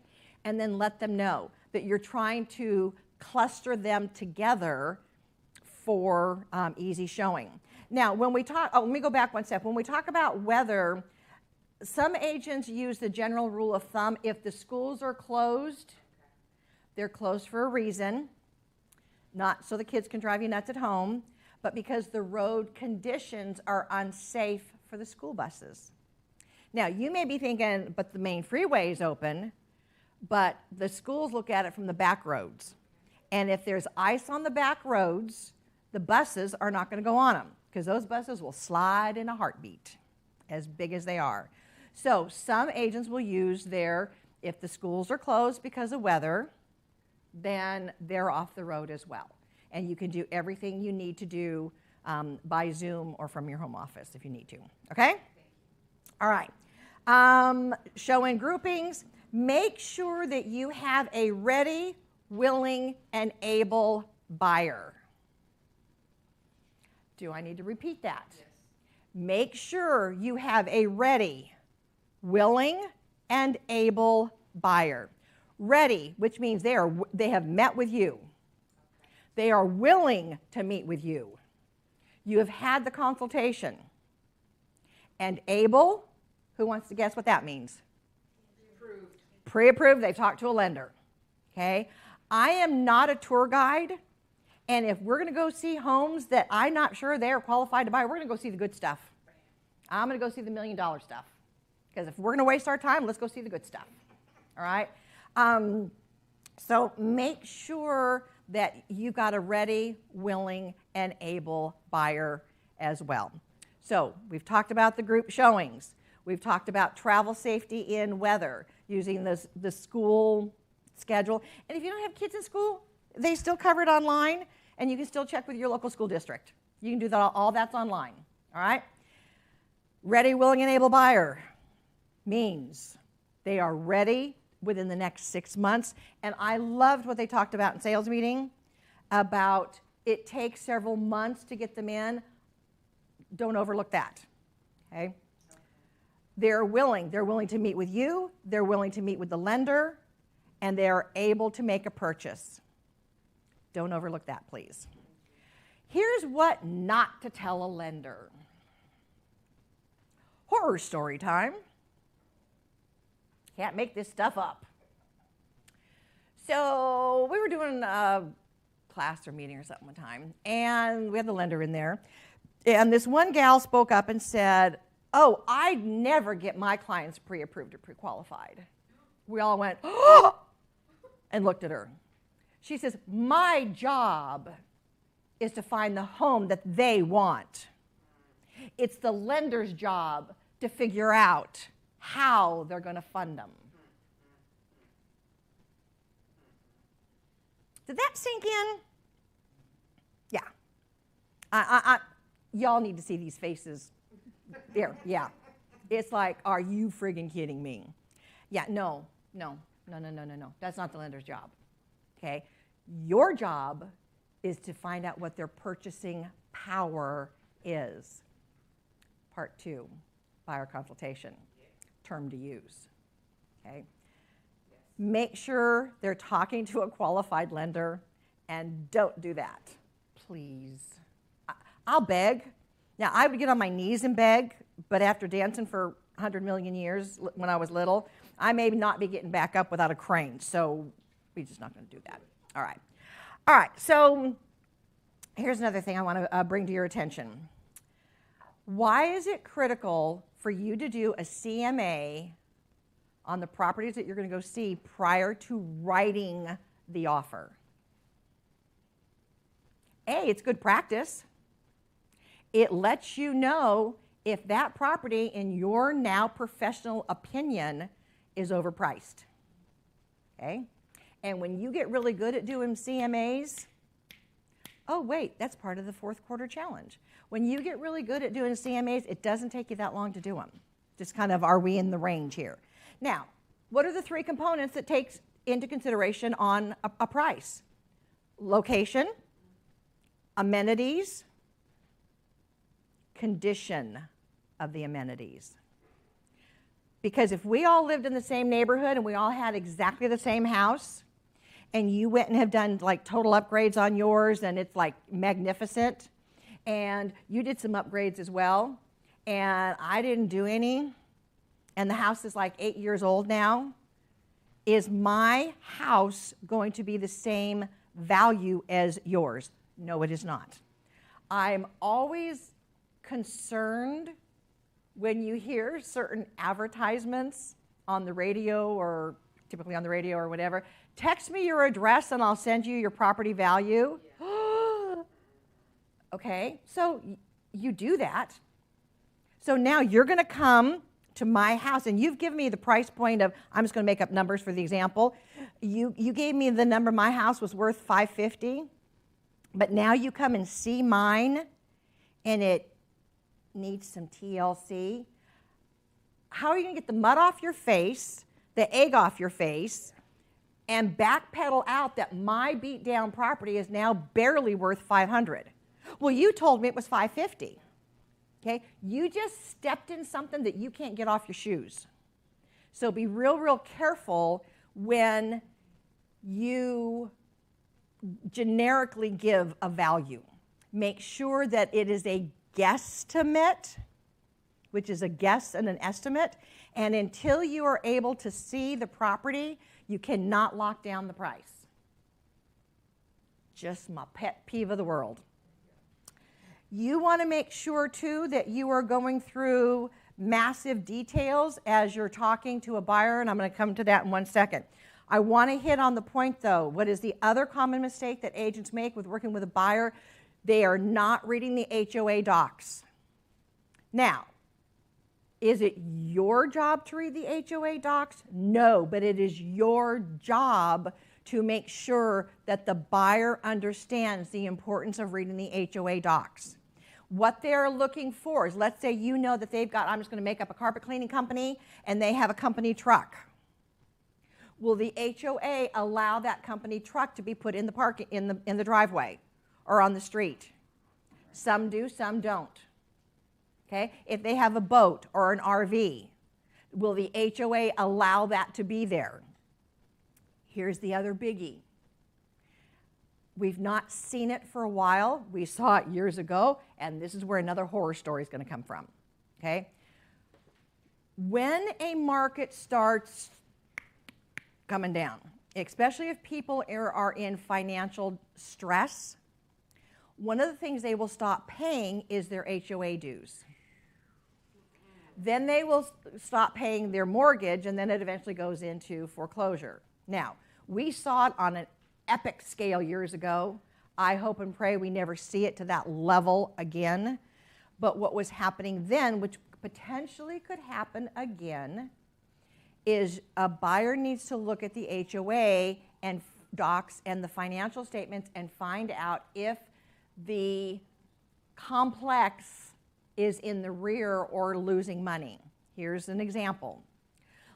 and then let them know that you're trying to cluster them together for easy showing. Now, when we talk, let me go back one step. When we talk about weather, some agents use the general rule of thumb. If the schools are closed, they're closed for a reason, not so the kids can drive you nuts at home, but because the road conditions are unsafe for the school buses. Now, you may be thinking, but the main freeway is open, but the schools look at it from the back roads. And if there's ice on the back roads, the buses are not going to go on them, because those buses will slide in a heartbeat, as big as they are. So some agents will use if the schools are closed because of weather, then they're off the road as well. And you can do everything you need to do by Zoom or from your home office if you need to, okay? All right. Showing groupings. Make sure that you have a ready, willing, and able buyer. Do I need to repeat that? Yes. Make sure you have a ready, willing, and able buyer. Ready, which means they have met with you. They are willing to meet with you. You have had the consultation. And able, who wants to guess what that means? Pre-approved. Pre-approved, they've talked to a lender. Okay? I am not a tour guide, and if we're going to go see homes that I'm not sure they're qualified to buy, we're going to go see the good stuff. I'm going to go see the $1 million stuff. Because if we're going to waste our time, let's go see the good stuff. All right? So make sure that you've got a ready, willing, and able buyer as well. So we've talked about the group showings. We've talked about travel safety in weather, using the school schedule. And if you don't have kids in school, they still cover it online, and you can still check with your local school district. You can do that, all that's online, all right? Ready, willing, and able buyer means they are ready within the next 6 months. And I loved what they talked about in sales meeting about it takes several months to get them in. Don't overlook that, okay? They're willing to meet with you, they're willing to meet with the lender, and they're able to make a purchase. Don't overlook that, please. Here's what not to tell a lender. Horror story time. Can't make this stuff up. So we were doing a class or meeting or something one time, and we had the lender in there. And this one gal spoke up and said, oh, I never get my clients pre-approved or pre-qualified. We all went, oh, and looked at her. She says, my job is to find the home that they want. It's the lender's job to figure out how they're going to fund them. Did that sink in? Yeah. Y'all need to see these faces. There, yeah. It's like, are you friggin' kidding me? Yeah, no. That's not the lender's job, okay? Your job is to find out what their purchasing power is. Part 2. buyer consultation term to use. Okay? Make sure they're talking to a qualified lender, and don't do that, please. I'll beg. Now, I would get on my knees and beg, but after dancing for 100 million years when I was little, I may not be getting back up without a crane, so we're just not going to do that. All right. All right, so here's another thing I want to bring to your attention. Why is it critical for you to do a CMA on the properties that you're going to go see prior to writing the offer? A, it's good practice. It lets you know if that property, in your now professional opinion, is overpriced. Okay? And when you get really good at doing CMAs, oh, wait, that's part of the fourth quarter challenge. When you get really good at doing CMAs, it doesn't take you that long to do them. Just kind of, are we in the range here? Now, what are the three components that takes into consideration on a price? Location, amenities, condition of the amenities. Because if we all lived in the same neighborhood and we all had exactly the same house, and you went and have done like total upgrades on yours and it's like magnificent, and you did some upgrades as well, and I didn't do any, and the house is like 8 years old now, is my house going to be the same value as yours? No, it is not. I'm always concerned when you hear certain advertisements on the radio, or typically on the radio or whatever. Text me your address and I'll send you your property value. Yeah. Okay, so you do that. So now you're going to come to my house, and you've given me the price point of, I'm just going to make up numbers for the example. You gave me the number my house was worth $550, but now you come and see mine, and it needs some TLC. How are you going to get the mud off your face, the egg off your face, and backpedal out that my beat down property is now barely worth $500? Well, you told me it was $550. Okay? You just stepped in something that you can't get off your shoes. So be real, real careful when you generically give a value. Make sure that it is a guesstimate, which is a guess and an estimate, and until you are able to see the property, you cannot lock down the price. Just my pet peeve of the world. You want to make sure, too, that you are going through massive details as you're talking to a buyer, and I'm going to come to that in 1 second. I want to hit on the point, though. What is the other common mistake that agents make with working with a buyer? They are not reading the HOA docs. Now, is it your job to read the HOA docs? No, but it is your job to make sure that the buyer understands the importance of reading the HOA docs. What they're looking for is, let's say you know that they've got, I'm just going to make up a carpet cleaning company, and they have a company truck. Will the HOA allow that company truck to be put in the driveway or on the street? Some do, some don't. Okay? If they have a boat or an RV, will the HOA allow that to be there? Here's the other biggie. We've not seen it for a while. We saw it years ago, and this is where another horror story is going to come from. Okay? When a market starts coming down, especially if people are in financial stress, one of the things they will stop paying is their HOA dues. Then they will stop paying their mortgage, and then it eventually goes into foreclosure. Now, we saw it on an epic scale years ago. I hope and pray we never see it to that level again. But what was happening then, which potentially could happen again, is a buyer needs to look at the HOA and docs and the financial statements and find out if the complex is in the rear or losing money. Here's an example.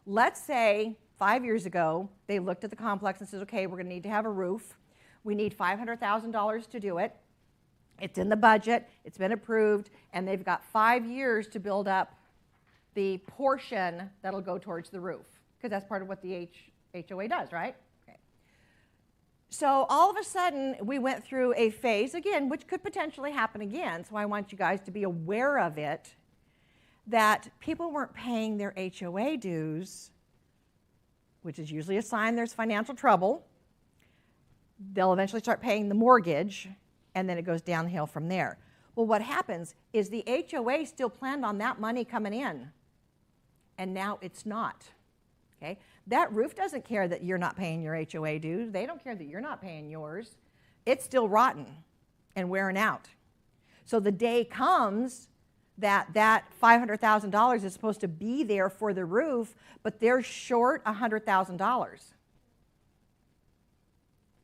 Let's say 5 years ago, they looked at the complex and said, okay, we're going to need to have a roof. We need $500,000 to do it. It's in the budget. It's been approved. And they've got 5 years to build up the portion that'll go towards the roof, because that's part of what the HOA does, right? Okay. So all of a sudden, we went through a phase, again, which could potentially happen again, so I want you guys to be aware of it, that people weren't paying their HOA dues, which is usually a sign there's financial trouble. They'll eventually start paying the mortgage, and then it goes downhill from there. Well, what happens is the HOA still planned on that money coming in, and now it's not. Okay? That roof doesn't care that you're not paying your HOA dues. They don't care that you're not paying yours. It's still rotten and wearing out. So the day comes that $500,000 is supposed to be there for the roof, but they're short $100,000.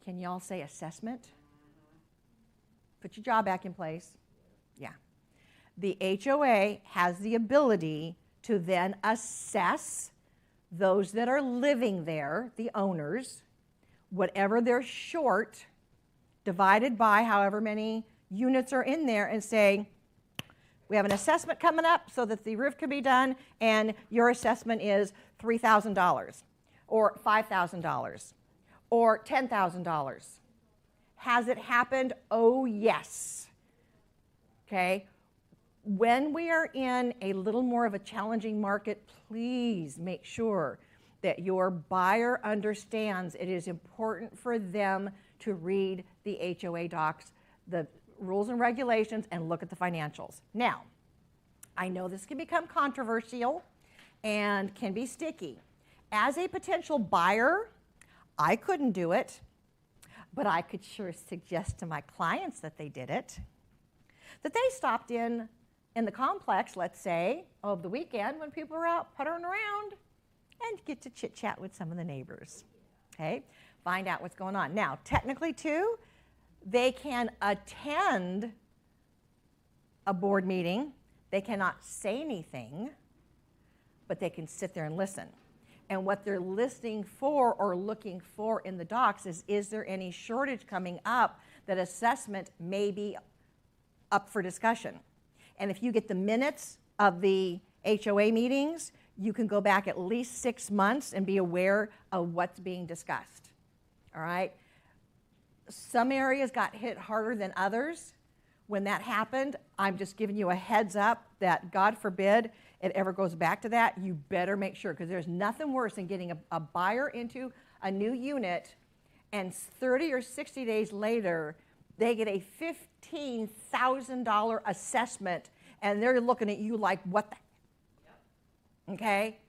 Can y'all say assessment? Put your jaw back in place. Yeah. The HOA has the ability to then assess those that are living there, the owners, whatever they're short, divided by however many units are in there, and say, we have an assessment coming up so that the roof can be done, and your assessment is $3,000 or $5,000 or $10,000. Has it happened? Oh, yes. Okay? When we are in a little more of a challenging market, please make sure that your buyer understands it is important for them to read the HOA docs, the rules and regulations, and look at the financials. Now, I know this can become controversial and can be sticky. As a potential buyer, I couldn't do it, but I could sure suggest to my clients that they did it, that they stopped in the complex, let's say, of the weekend when people are out puttering around and get to chit-chat with some of the neighbors, okay? Find out what's going on. Now, technically, too, they can attend a board meeting. They cannot say anything, but they can sit there and listen. And what they're listening for or looking for in the docs is there any shortage coming up that assessment may be up for discussion? And if you get the minutes of the HOA meetings, you can go back at least 6 months and be aware of what's being discussed, all right? Some areas got hit harder than others. When that happened, I'm just giving you a heads up that, God forbid, it ever goes back to that. You better make sure, because there's nothing worse than getting a buyer into a new unit, and 30 or 60 days later, they get a $15,000 assessment, and they're looking at you like, what the? Yep. Okay?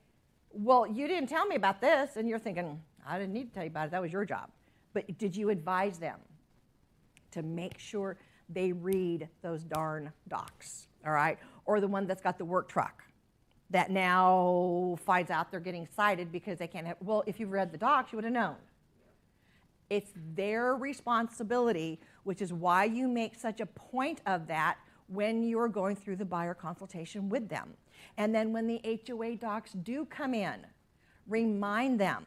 Well, you didn't tell me about this, and you're thinking, I didn't need to tell you about it. That was your job. But did you advise them to make sure they read those darn docs, all right? Or the one that's got the work truck that now finds out they're getting cited because they can't have, well, if you've read the docs, you would have known. It's their responsibility, which is why you make such a point of that when you're going through the buyer consultation with them. And then when the HOA docs do come in, remind them.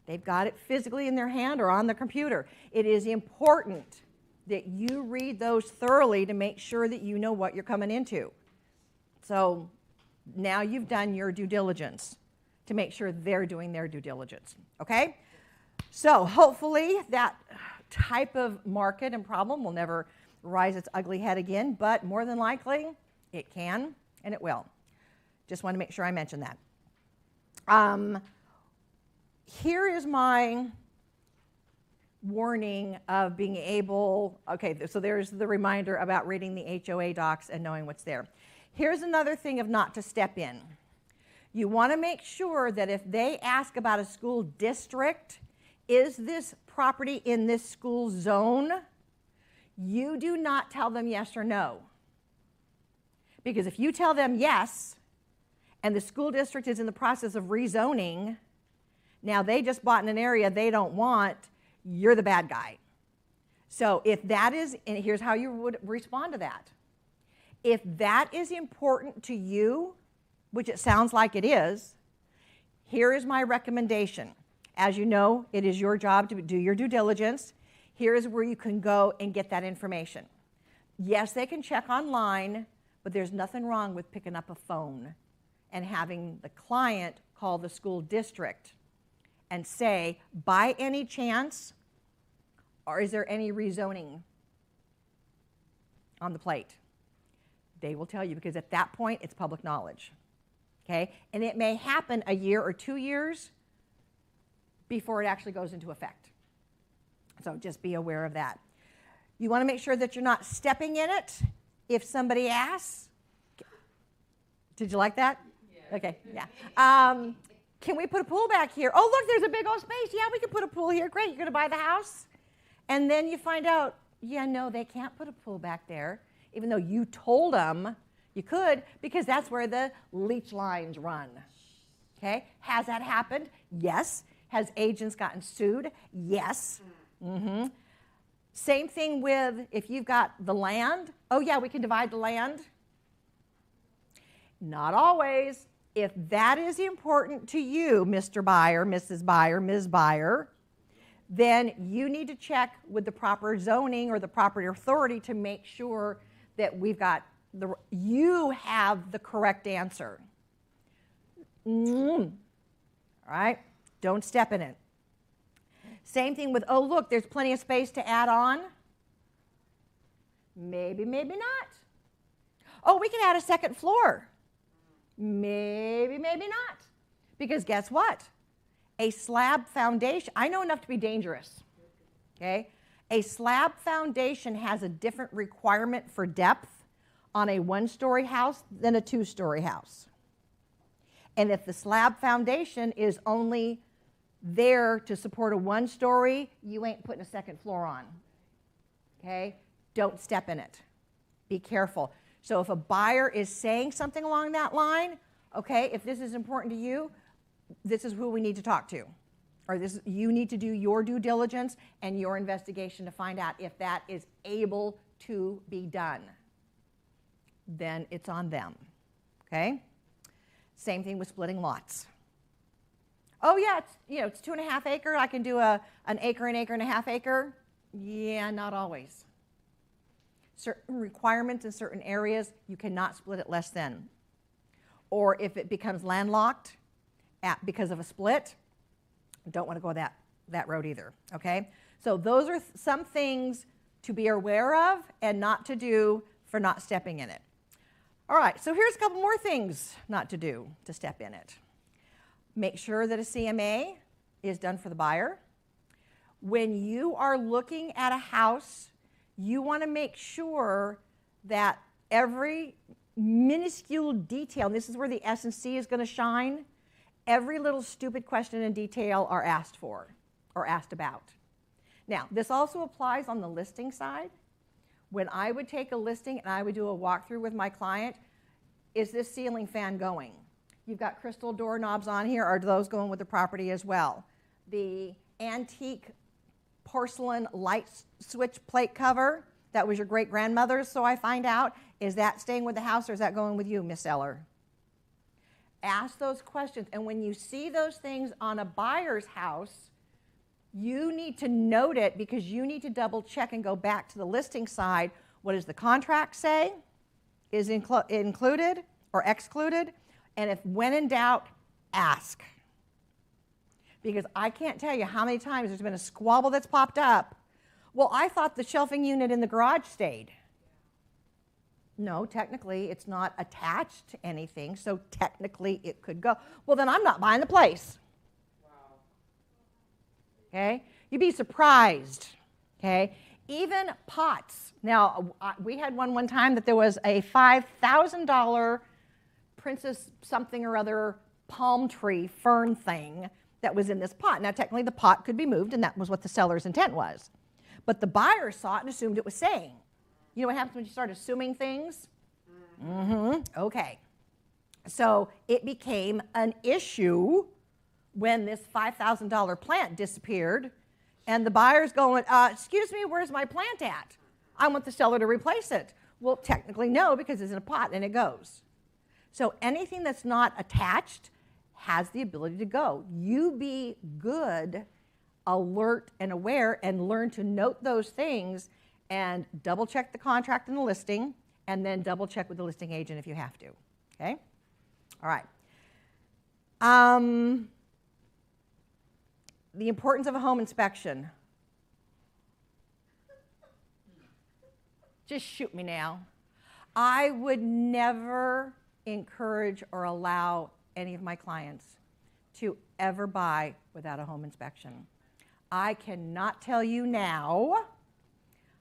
They've got it physically in their hand or on the computer. It is important that you read those thoroughly to make sure that you know what you're coming into. So now you've done your due diligence to make sure they're doing their due diligence, okay? So hopefully that type of market and problem will never rise its ugly head again, but more than likely it can and it will. Just want to make sure I mention that. Here is my warning of being able, okay, so there's the reminder about reading the HOA docs and knowing what's there. Here's another thing of not to step in. You want to make sure that if they ask about a school district, is this property in this school zone? You do not tell them yes or no. Because if you tell them yes, and the school district is in the process of rezoning, now they just bought in an area they don't want, you're the bad guy. So if that is, and here's how you would respond to that. If that is important to you, which it sounds like it is, here is my recommendation. As you know, it is your job to do your due diligence. Here is where you can go and get that information. Yes, they can check online, but there's nothing wrong with picking up a phone and having the client call the school district and say, by any chance, or is there any rezoning on the plate? They will tell you, because at that point, it's public knowledge. Okay? And it may happen a year or 2 years before it actually goes into effect. So just be aware of that. You want to make sure that you're not stepping in it if somebody asks. Did you like that? Yeah. Okay, yeah. Can we put a pool back here? Oh, look, there's a big old space. Yeah, we can put a pool here. Great, you're going to buy the house? And then you find out, yeah, no, they can't put a pool back there, even though you told them you could, because that's where the leach lines run. Okay? Has that happened? Yes. Has agents gotten sued? Yes. Mm-hmm. Same thing with if you've got the land. Oh, yeah, we can divide the land. Not always. If that is important to you, Mr. Buyer, Mrs. Buyer, Ms. Buyer, then you need to check with the proper zoning or the property authority to make sure that you have the correct answer. All right? Don't step in it. Same thing with, oh, look, there's plenty of space to add on. Maybe, maybe not. Oh, we can add a second floor. Maybe, maybe not. Because guess what? A slab foundation, I know enough to be dangerous. Okay? A slab foundation has a different requirement for depth on a one-story house than a two-story house. And if the slab foundation is only there to support a one-story, you ain't putting a second floor on. Okay? Don't step in it. Be careful. So if a buyer is saying something along that line, okay, if this is important to you, this is who we need to talk to. Or you need to do your due diligence and your investigation to find out if that is able to be done. Then it's on them. Okay? Same thing with splitting lots. Oh yeah, it's 2.5 acre. I can do an acre, an acre and a half acre. Yeah, not always. Certain requirements in certain areas, you cannot split it less than. Or if it becomes landlocked because of a split, don't want to go that road either. Okay? So those are some things to be aware of and not to do for not stepping in it. All right, so here's a couple more things not to do to step in it. Make sure that a CMA is done for the buyer. When you are looking at a house, you want to make sure that every minuscule detail, and this is where the S&C is going to shine, every little stupid question and detail are asked for or asked about. Now, this also applies on the listing side. When I would take a listing and I would do a walkthrough with my client, is this ceiling fan going? You've got crystal doorknobs on here. Are those going with the property as well? The antique porcelain light switch plate cover, that was your great-grandmother's, so I find out, is that staying with the house or is that going with you, Miss Seller? Ask those questions. And when you see those things on a buyer's house, you need to note it because you need to double check and go back to the listing side. What does the contract say is included or excluded? And if when in doubt, ask. Because I can't tell you how many times there's been a squabble that's popped up. Well, I thought the shelving unit in the garage stayed. No, technically it's not attached to anything, so technically it could go. Well, then I'm not buying the place. Wow. Okay? You'd be surprised. Okay? Even pots. Now, we had one time that there was a $5,000 princess something or other palm tree fern thing that was in this pot. Now, technically the pot could be moved, and that was what the seller's intent was. But the buyer saw it and assumed it was staying. You know what happens when you start assuming things? Okay. So it became an issue when this $5,000 plant disappeared, and the buyer's going, excuse me, where's my plant at? I want the seller to replace it. Well, technically no, because it's in a pot and it goes. So anything that's not attached has the ability to go. You be good, alert, and aware, and learn to note those things and double check the contract and the listing, and then double check with the listing agent if you have to. Okay? All right. The importance of a home inspection. Just shoot me now. I would never encourage or allow any of my clients to ever buy without a home inspection. I cannot tell you now.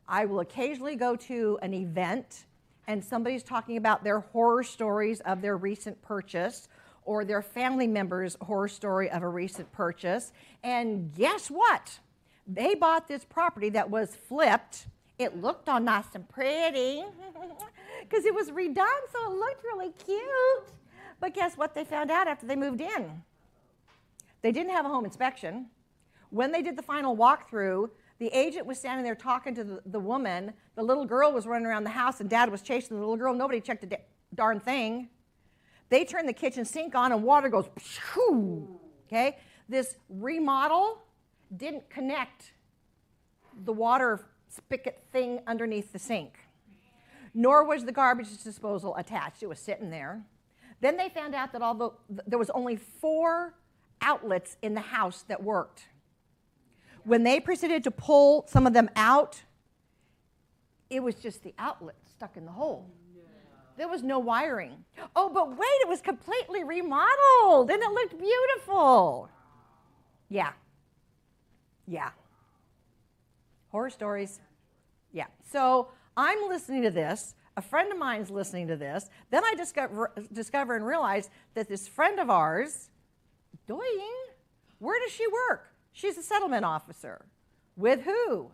I will occasionally go to an event and somebody's talking about their horror stories of their recent purchase or their family member's horror story of a recent purchase. And guess what? They bought this property that was flipped. It looked all nice and pretty because it was redone, so it looked really cute. But guess what they found out after they moved in? They didn't have a home inspection. When they did the final walkthrough, the agent was standing there talking to the woman. The little girl was running around the house, and Dad was chasing the little girl. Nobody checked a darn thing. They turned the kitchen sink on, and water goes, phew, okay? This remodel didn't connect the water spigot thing underneath the sink, nor was the garbage disposal attached. It was sitting there. Then they found out that although there was only 4 outlets in the house that worked. When they proceeded to pull some of them out, it was just the outlet stuck in the hole. There was no wiring. Oh, but wait, it was completely remodeled and it looked beautiful. Yeah. Yeah. Horror stories. Yeah. So I'm listening to this. A friend of mine's listening to this. Then I discover and realize that this friend of ours, doing, where does she work? She's a settlement officer. With who?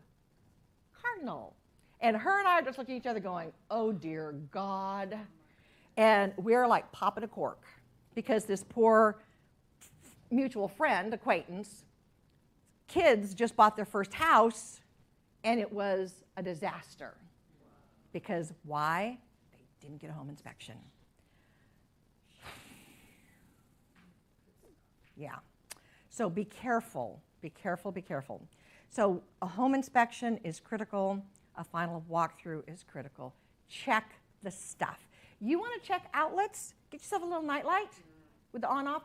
Cardinal. And her and I are just looking at each other going, oh dear God. And we're like popping a cork because this poor mutual friend, acquaintance, kids just bought their first house and it was a disaster. Because why? They didn't get a home inspection. Yeah. So be careful, be careful, be careful. So a home inspection is critical. A final walkthrough is critical. Check the stuff. You want to check outlets? Get yourself a little nightlight with the on-off.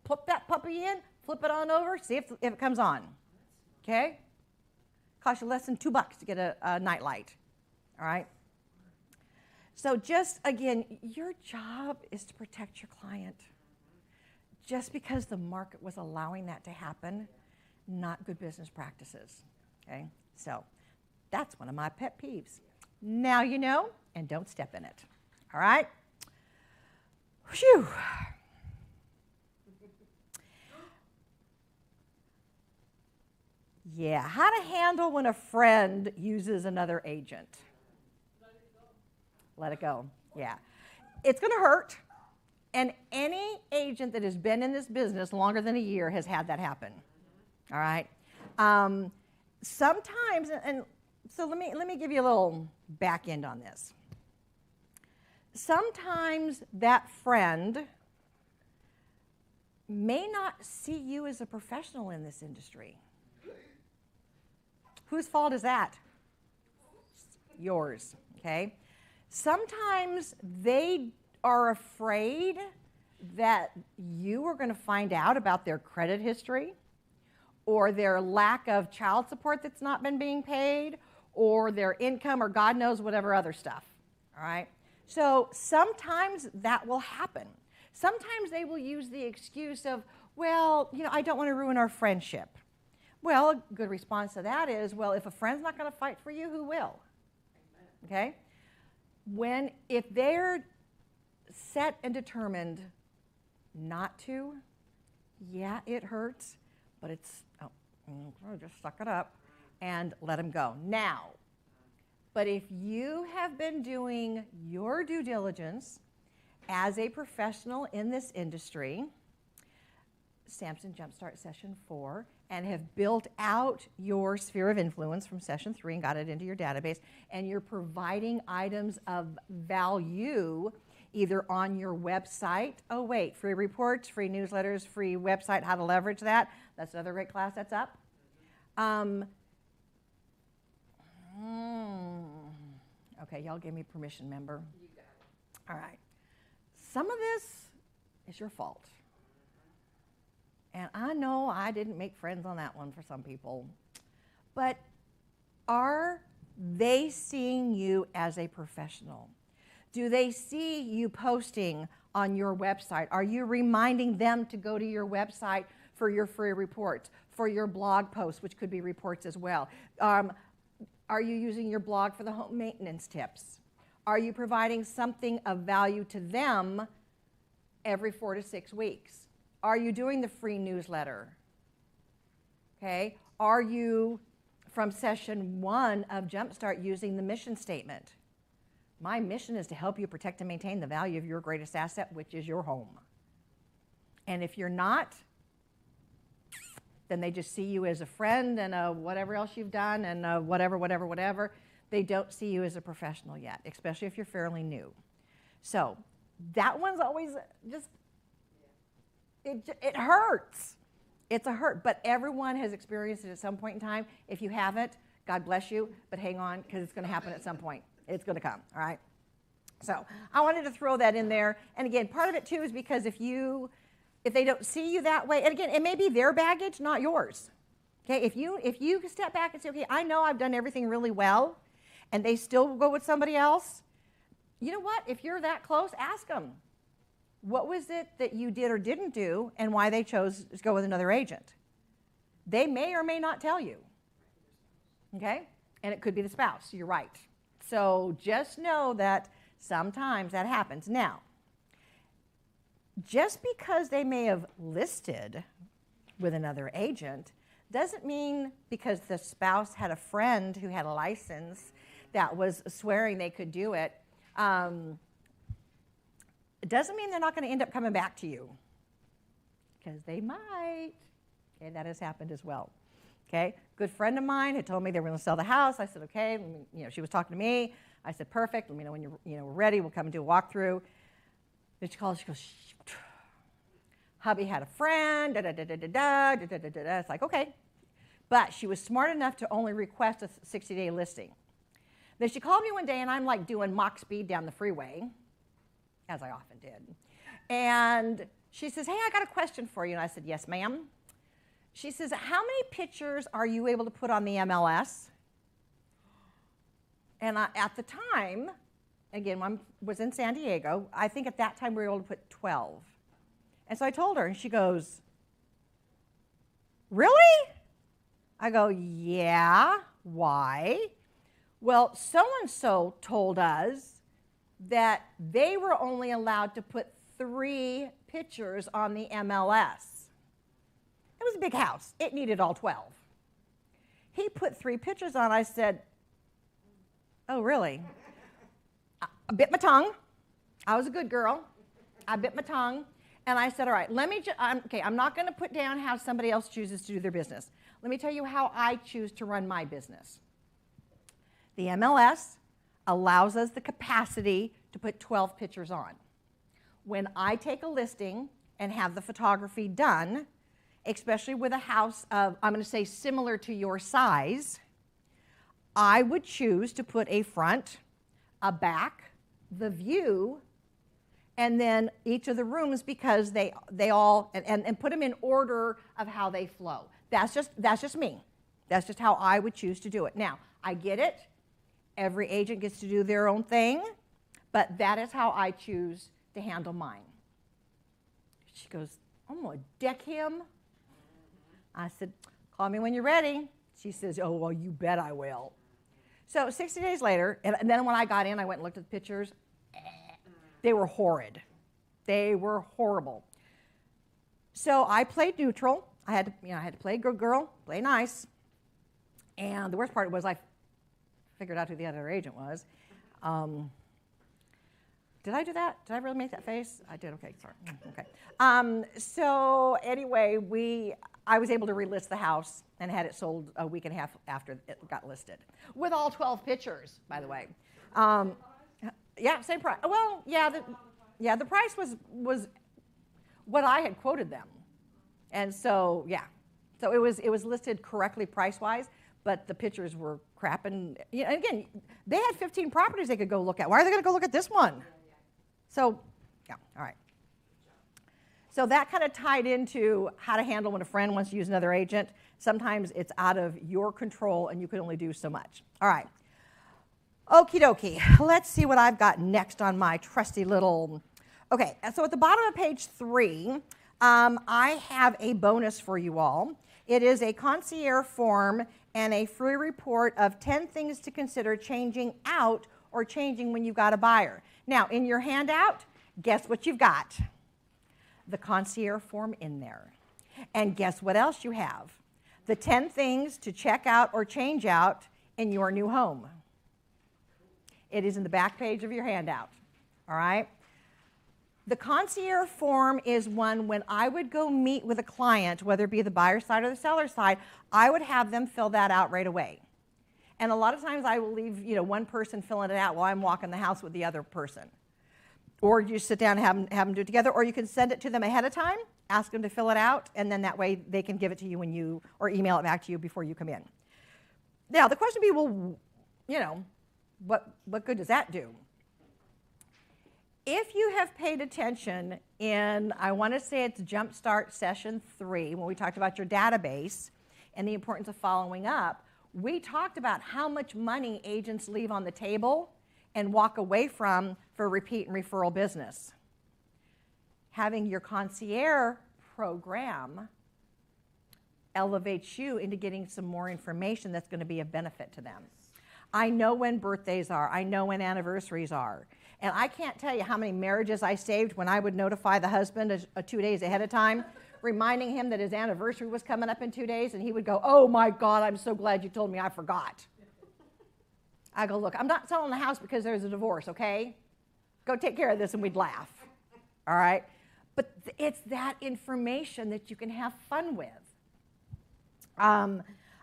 Put that puppy in, flip it on over, see if it comes on. Okay? Costs you less than $2 to get a nightlight. All right? So just, again, your job is to protect your client. Just because the market was allowing that to happen, not good business practices. Okay? So that's one of my pet peeves. Now you know, and don't step in it. All right? Phew. Yeah, how to handle when a friend uses another agent. Let it go. Yeah. It's going to hurt. And any agent that has been in this business longer than a year has had that happen. All right? Sometimes, and so let me give you a little back end on this. Sometimes that friend may not see you as a professional in this industry. Whose fault is that? Yours, okay? Sometimes they are afraid that you are going to find out about their credit history or their lack of child support that's not been being paid or their income or God knows whatever other stuff, all right? So sometimes that will happen. Sometimes they will use the excuse of, well, you know, I don't want to ruin our friendship. Well, a good response to that is, well, if a friend's not going to fight for you, who will? Okay? If they're set and determined not to, yeah, it hurts, but it's, just suck it up and let them go. Now, but if you have been doing your due diligence as a professional in this industry, Samson Jumpstart Session 4, and have built out your sphere of influence from Session 3 and got it into your database, and you're providing items of value either on your website. Oh, wait, free reports, free newsletters, free website, how to leverage that. That's another great class that's up. Okay, y'all give me permission, member. You got it. All right. Some of this is your fault. And I know I didn't make friends on that one for some people. But are they seeing you as a professional? Do they see you posting on your website? Are you reminding them to go to your website for your free reports, for your blog posts, which could be reports as well? Are you using your blog for the home maintenance tips? Are you providing something of value to them every 4 to 6 weeks? Are you doing the free newsletter? Okay. Are you, from session 1 of Jumpstart, using the mission statement? My mission is to help you protect and maintain the value of your greatest asset, which is your home. And if you're not, then they just see you as a friend and whatever else you've done and whatever. They don't see you as a professional yet, especially if you're fairly new. So that one's always just, it hurts. It's a hurt, but everyone has experienced it at some point in time. If you haven't, God bless you, but hang on, because it's going to happen at some point. It's going to come, all right? So I wanted to throw that in there. And again, part of it too is because if they don't see you that way, and again, it may be their baggage, not yours. Okay, if you step back and say, okay, I know I've done everything really well, and they still go with somebody else, you know what? If you're that close, ask them. What was it that you did or didn't do, and why they chose to go with another agent? They may or may not tell you. Okay? And it could be the spouse. You're right. So just know that sometimes that happens. Now, just because they may have listed with another agent doesn't mean because the spouse had a friend who had a license that was swearing they could do it, it doesn't mean they're not going to end up coming back to you, because they might. Okay, that has happened as well. Okay, good friend of mine had told me they were going to sell the house. I said, okay. She was talking to me. I said, perfect. Let me know when you're ready. We'll come and do a walkthrough. Then she calls. She goes, hubby had a friend. Da da da da da da da da da da. It's like, okay, but she was smart enough to only request a 60-day listing. Then she called me one day, and I'm like doing Mach speed down the freeway, as I often did. And she says, hey, I got a question for you. And I said, yes, ma'am. She says, how many pictures are you able to put on the MLS? And at the time, again, I was in San Diego, I think at that time we were able to put 12. And so I told her, and she goes, really? I go, yeah, why? Well, so-and-so told us that they were only allowed to put 3 pictures on the MLS. It was a big house. It needed all 12. He put 3 pictures on. I said, oh, really? I bit my tongue. I was a good girl. I bit my tongue. And I said, all right, I'm not going to put down how somebody else chooses to do their business. Let me tell you how I choose to run my business. The MLS allows us the capacity to put 12 pictures on. When I take a listing and have the photography done, especially with a house of, I'm going to say, similar to your size, I would choose to put a front, a back, the view, and then each of the rooms, because they all, and put them in order of how they flow. That's just me. That's just how I would choose to do it. Now, I get it. Every agent gets to do their own thing, but that is how I choose to handle mine. She goes, I'm going to deck him. I said, call me when you're ready. She says, oh, well, you bet I will. So 60 days later, and then when I got in, I went and looked at the pictures. They were horrid. They were horrible. So I played neutral. I had to play good girl, play nice. And the worst part was I figured out who the other agent was. Did I do that? Did I really make that face? I did. Okay, sorry. Okay. So anyway, I was able to relist the house and had it sold a week and a half after it got listed, with all 12 pictures, by the way. Yeah, same price. Well, the price was what I had quoted them, and so yeah, so it was listed correctly price-wise, but the pictures were crap. And again, they had 15 properties they could go look at. Why are they going to go look at this one? So, yeah, all right. So that kind of tied into how to handle when a friend wants to use another agent. Sometimes it's out of your control and you can only do so much. All right. Okie dokie. Let's see what I've got next on my trusty little... Okay, so at the bottom of page 3, I have a bonus for you all. It is a concierge form and a free report of 10 things to consider changing out or changing when you've got a buyer. Now, in your handout, guess what you've got? The concierge form in there. And guess what else you have? The 10 things to check out or change out in your new home. It is in the back page of your handout, all right? The concierge form is one when I would go meet with a client, whether it be the buyer side or the seller side, I would have them fill that out right away. And a lot of times I will leave one person filling it out while I'm walking the house with the other person. Or you sit down and have them do it together, or you can send it to them ahead of time, ask them to fill it out, and then that way they can give it to you or email it back to you before you come in. Now, the question would be, well, what good does that do? If you have paid attention in, I want to say it's Jumpstart Session 3, when we talked about your database and the importance of following up, we talked about how much money agents leave on the table and walk away from for repeat and referral business. Having your concierge program elevates you into getting some more information that's going to be of benefit to them. I know when birthdays are. I know when anniversaries are. And I can't tell you how many marriages I saved when I would notify the husband 2 days ahead of time, reminding him that his anniversary was coming up in 2 days, and he would go, "Oh my God, I'm so glad you told me, I forgot." I go, "Look, I'm not selling the house because there's a divorce, okay? Go take care of this," and we'd laugh, all right? But it's that information that you can have fun with.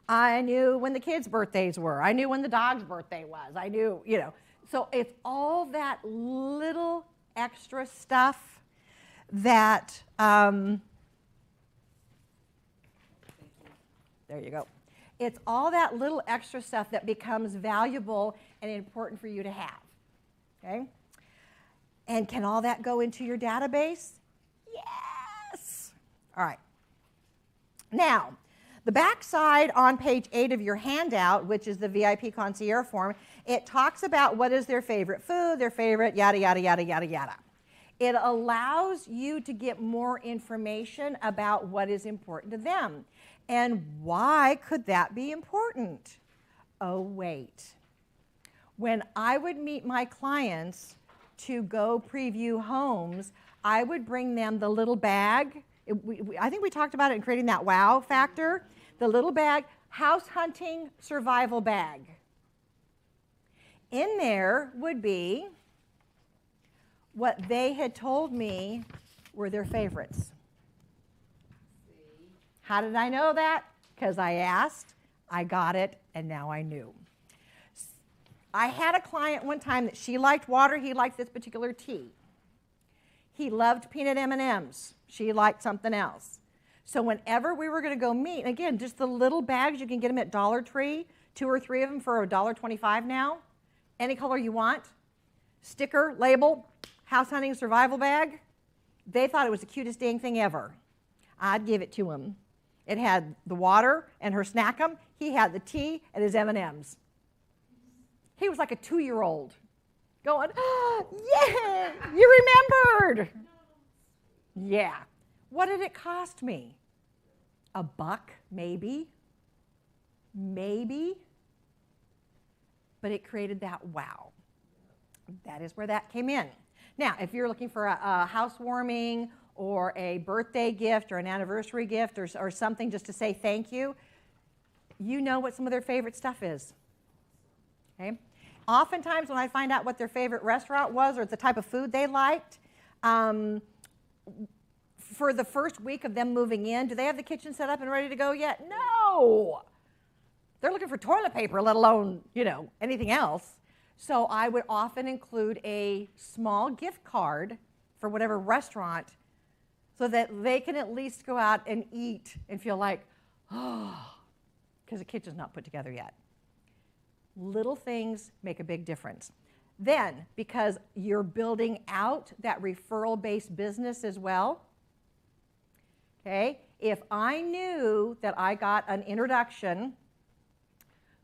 I knew when the kids' birthdays were. I knew when the dog's birthday was. I knew, So it's all that little extra stuff that, there you go. It's all that little extra stuff that becomes valuable and important for you to have, okay? And can all that go into your database? Yes! All right. Now, the back side on page 8 of your handout, which is the VIP concierge form, it talks about what is their favorite food, their favorite yada, yada, yada, yada, yada. It allows you to get more information about what is important to them. And why could that be important? Oh, wait. When I would meet my clients to go preview homes, I would bring them the little bag. I think we talked about it in creating that wow factor. The little bag, house hunting survival bag. In there would be what they had told me were their favorites. How did I know that? Because I asked, I got it, and now I knew. I had a client one time that she liked water, he liked this particular tea. He loved peanut M&Ms. She liked something else. So whenever we were going to go meet, and again, just the little bags, you can get them at Dollar Tree, 2 or 3 of them for $1.25 now. Any color you want. Sticker, label, house hunting survival bag. They thought it was the cutest dang thing ever. I'd give it to him. It had the water and her snack-em. He had the tea and his M&Ms. He was like a 2-year-old going, "Oh, yeah, you remembered." Yeah. What did it cost me? $1, maybe. Maybe. But it created that wow. That is where that came in. Now, if you're looking for a housewarming or a birthday gift or an anniversary gift or something just to say thank you, you know what some of their favorite stuff is. Okay? Oftentimes when I find out what their favorite restaurant was or the type of food they liked, for the first week of them moving in, do they have the kitchen set up and ready to go yet? No! They're looking for toilet paper, let alone, anything else. So I would often include a small gift card for whatever restaurant so that they can at least go out and eat and feel like, oh, because the kitchen's not put together yet. Little things make a big difference. Then, because you're building out that referral-based business as well, Okay? If I knew that I got an introduction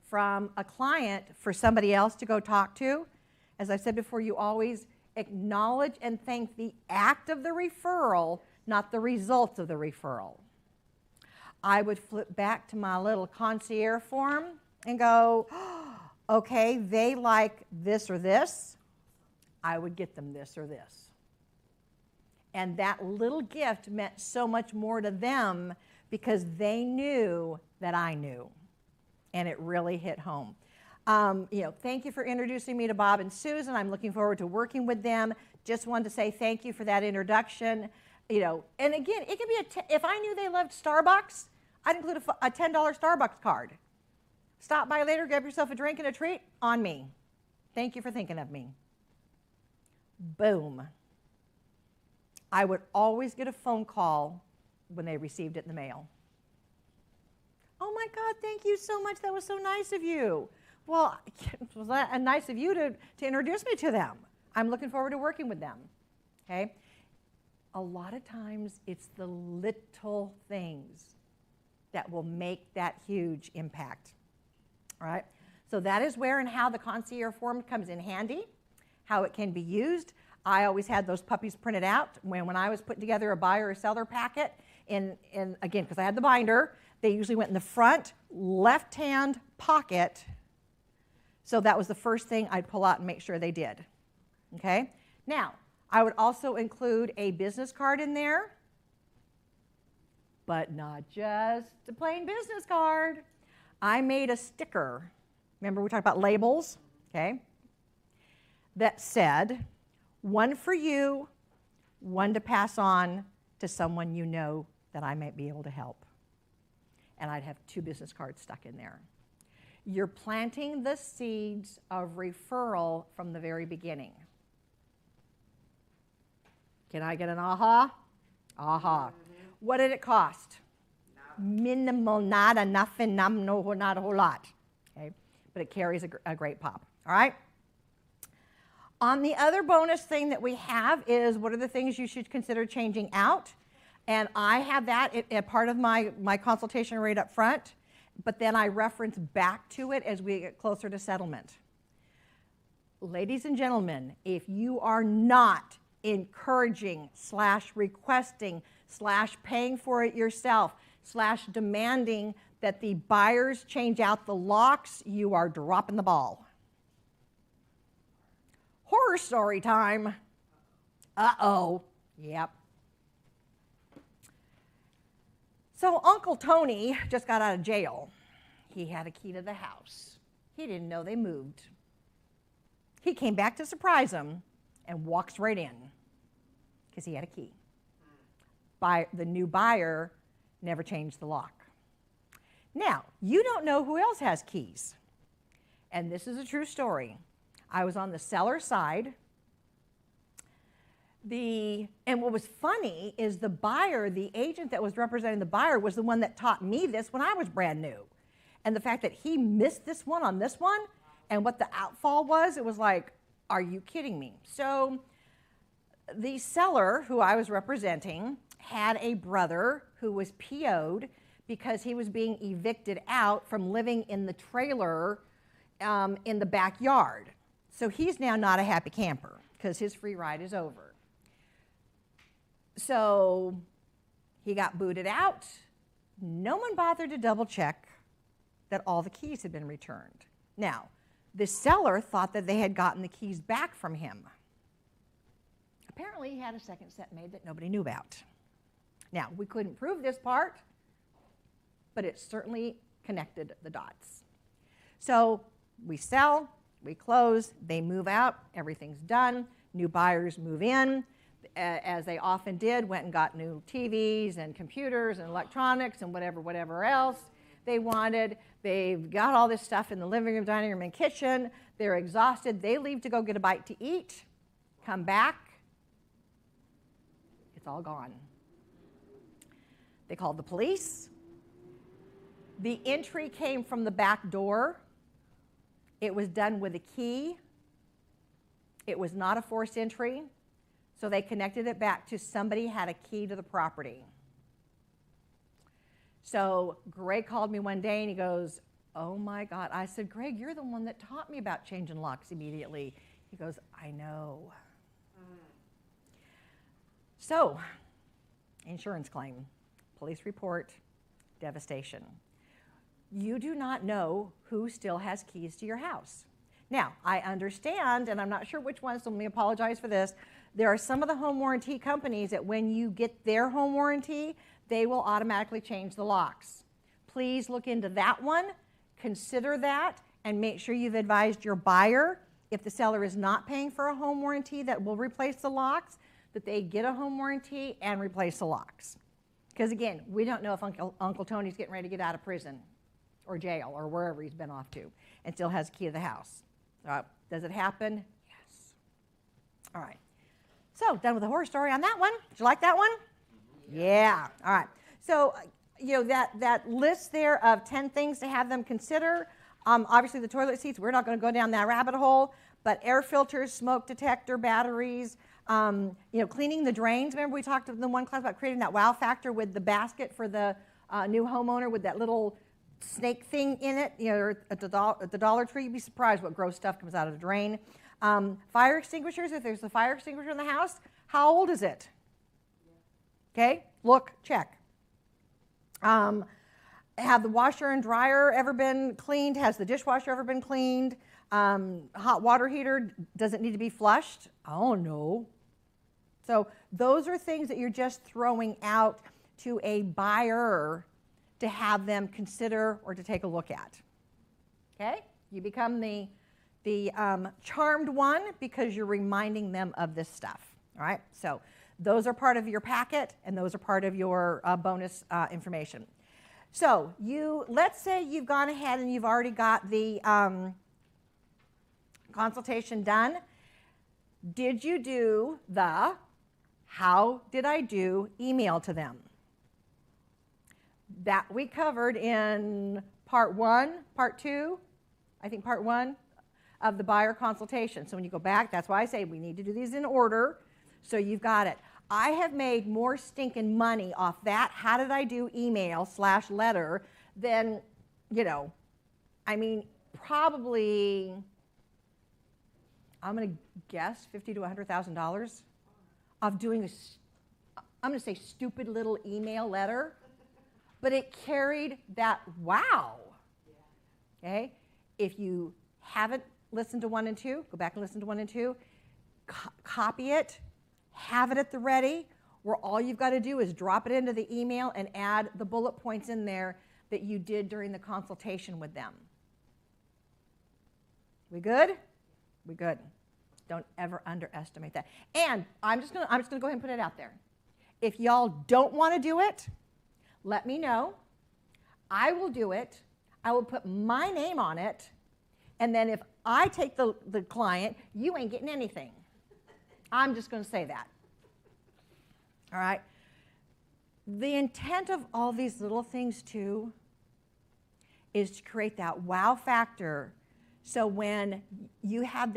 from a client for somebody else to go talk to, as I said before, you always acknowledge and thank the act of the referral, not the results of the referral. I would flip back to my little concierge form and go, oh, okay, they like this or this. I would get them this or this. And that little gift meant so much more to them because they knew that I knew. And it really hit home. Thank you for introducing me to Bob and Susan. I'm looking forward to working with them. Just wanted to say thank you for that introduction. And again, it could be if I knew they loved Starbucks, I'd include a $10 Starbucks card. Stop by later, grab yourself a drink and a treat, on me. Thank you for thinking of me. Boom. I would always get a phone call when they received it in the mail. Oh my God, thank you so much. That was so nice of you. Well, was that nice of you to introduce me to them? I'm looking forward to working with them. Okay? A lot of times it's the little things that will make that huge impact. All right? So that is where and how the concierge form comes in handy, how it can be used. I always had those puppies printed out when I was putting together a buyer or seller packet. Again, because I had the binder, they usually went in the front left-hand pocket. So that was the first thing I'd pull out and make sure they did. Okay? Now, I would also include a business card in there, but not just a plain business card. I made a sticker. Remember we talked about labels? Okay? That said, one for you, one to pass on to someone you know that I might be able to help. And I'd have 2 business cards stuck in there. You're planting the seeds of referral from the very beginning. Can I get an aha? Aha. What did it cost? Minimal, not nothing, not a whole lot. Okay? But it carries a great pop. All right? On the other bonus thing that we have is what are the things you should consider changing out? And I have that at part of my consultation right up front, but then I reference back to it as we get closer to settlement. Ladies and gentlemen, if you are not encouraging / requesting / paying for it yourself / demanding that the buyers change out the locks, you are dropping the ball. Horror story time. Uh-oh. Yep. So Uncle Tony just got out of jail. He had a key to the house. He didn't know they moved. He came back to surprise him and walks right in because he had a key. The new buyer never changed the lock. Now, you don't know who else has keys. And this is a true story. I was on the seller side. And what was funny is the buyer, the agent that was representing the buyer, was the one that taught me this when I was brand new. And the fact that he missed this one on this one, and what the outfall was, it was like, are you kidding me? So the seller who I was representing had a brother who was PO'd because he was being evicted out from living in the trailer in the backyard. So he's now not a happy camper because his free ride is over. So he got booted out. No one bothered to double check that all the keys had been returned. Now, the seller thought that they had gotten the keys back from him. Apparently, he had a second set made that nobody knew about. Now, we couldn't prove this part, but it certainly connected the dots. So we sell, we close, they move out, everything's done, new buyers move in, as they often did, went and got new TVs and computers and electronics and whatever else they wanted. They've got all this stuff in the living room, dining room, and kitchen. They're exhausted. They leave to go get a bite to eat, come back, it's all gone. They called the police. The entry came from the back door. It was done with a key. It was not a forced entry. So they connected it back to somebody had a key to the property. So Greg called me one day and he goes, oh my God. I said, Greg, you're the one that taught me about changing locks immediately. He goes, I know. So, insurance claim, police report, devastation. You do not know who still has keys to your house. Now, I understand, and I'm not sure which ones, so let me apologize for this. There are some of the home warranty companies that when you get their home warranty, they will automatically change the locks. Please look into that one, consider that, and make sure you've advised your buyer, if the seller is not paying for a home warranty that will replace the locks, that they get a home warranty and replace the locks. Because again, we don't know if Uncle Tony's getting ready to get out of prison or jail or wherever he's been off to and still has a key to the house. Does it happen? Yes. All right. So, done with the horror story on that one. Did you like that one? Yeah. All right. So, that list there of 10 things to have them consider. Obviously, the toilet seats, we're not going to go down that rabbit hole, but air filters, smoke detector, batteries, cleaning the drains. Remember we talked in the one class about creating that wow factor with the basket for the new homeowner with that little snake thing in it, at the Dollar Tree. You'd be surprised what gross stuff comes out of the drain. Fire extinguishers, if there's a fire extinguisher in the house, how old is it? Okay, look, check. Have the washer and dryer ever been cleaned? Has the dishwasher ever been cleaned? Hot water heater, does it need to be flushed? Oh, no. So those are things that you're just throwing out to a buyer to have them consider or to take a look at. Okay? You become the charmed one because you're reminding them of this stuff. All right? So those are part of your packet, and those are part of your bonus information. So let's say you've gone ahead and you've already got the consultation done. Did you do the how did I do email to them? That we covered in part 1, part 2, I think part 1 of the buyer consultation. So when you go back, that's why I say we need to do these in order so you've got it. I have made more stinking money off that how did I do email / letter than, probably, I'm going to guess $50,000 to $100,000 of doing I'm going to say stupid little email letter, but it carried that wow. Okay? If you haven't listened to 1 and 2, go back and listen to 1 and 2, copy it, have it at the ready, where all you've got to do is drop it into the email and add the bullet points in there that you did during the consultation with them. We good? We good. Don't ever underestimate that. And I'm just gonna go ahead and put it out there. If y'all don't want to do it, let me know. I will do it. I will put my name on it. And then if I take the client, you ain't getting anything. I'm just going to say that. All right? The intent of all these little things, too, is to create that wow factor. So when they have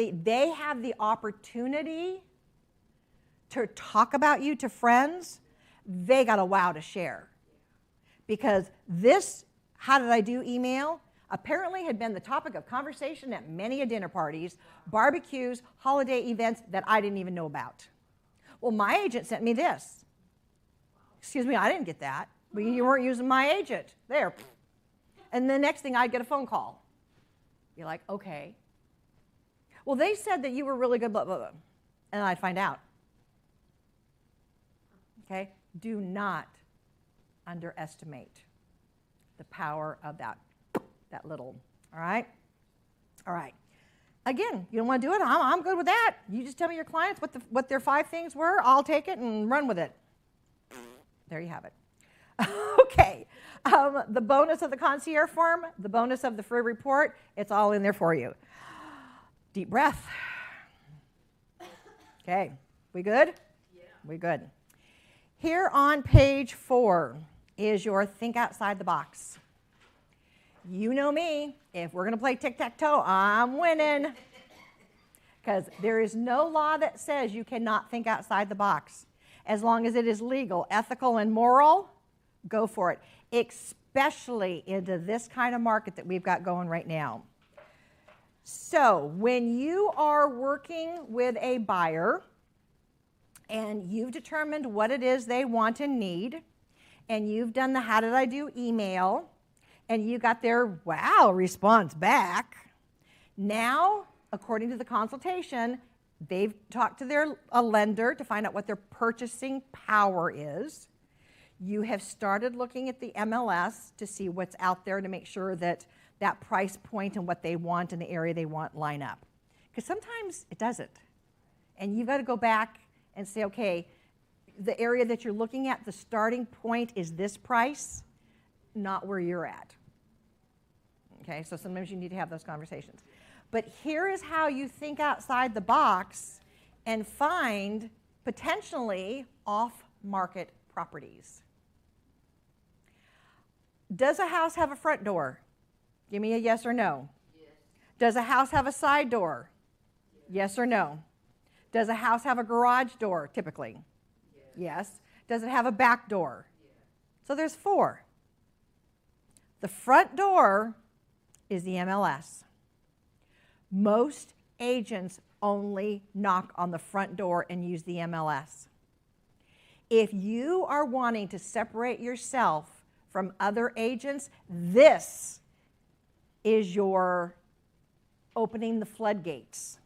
the opportunity to talk about you to friends, they got a wow to share. Because this how did I do email apparently had been the topic of conversation at many a dinner parties, barbecues, holiday events that I didn't even know about. Well, my agent sent me this. Excuse me, I didn't get that. But you weren't using my agent. There. And the next thing, I'd get a phone call. You're like, okay. Well, they said that you were really good, blah, blah, blah. And I'd find out. Okay? Do not underestimate the power of that little, all right? All right. Again, you don't want to do it? I'm good with that. You just tell me your clients what their 5 things were. I'll take it and run with it. There you have it. Okay. The bonus of the concierge form, the bonus of the free report, it's all in there for you. Deep breath. Okay. We good? Yeah. We good. Here on page 4 is your think outside the box. You know me. If we're going to play tic-tac-toe, I'm winning. Because there is no law that says you cannot think outside the box. As long as it is legal, ethical, and moral, go for it, especially into this kind of market that we've got going right now. So when you are working with a buyer and you've determined what it is they want and need, and you've done the how did I do email, and you got their wow response back, now, according to the consultation, they've talked to their lender to find out what their purchasing power is. You have started looking at the MLS to see what's out there to make sure that that price point and what they want in the area they want line up. Because sometimes it doesn't. And you've got to go back and say, okay, the area that you're looking at, the starting point is this price, not where you're at. Okay, so sometimes you need to have those conversations. But here is how you think outside the box and find potentially off-market properties. Does a house have a front door? Give me a yes or no. Yes. Does a house have a side door? Yes or no. Does a house have a garage door, typically? Yes. Does it have a back door? So there's 4. The front door is the MLS. Most agents only knock on the front door and use the MLS. If you are wanting to separate yourself from other agents, this is your opening the floodgates.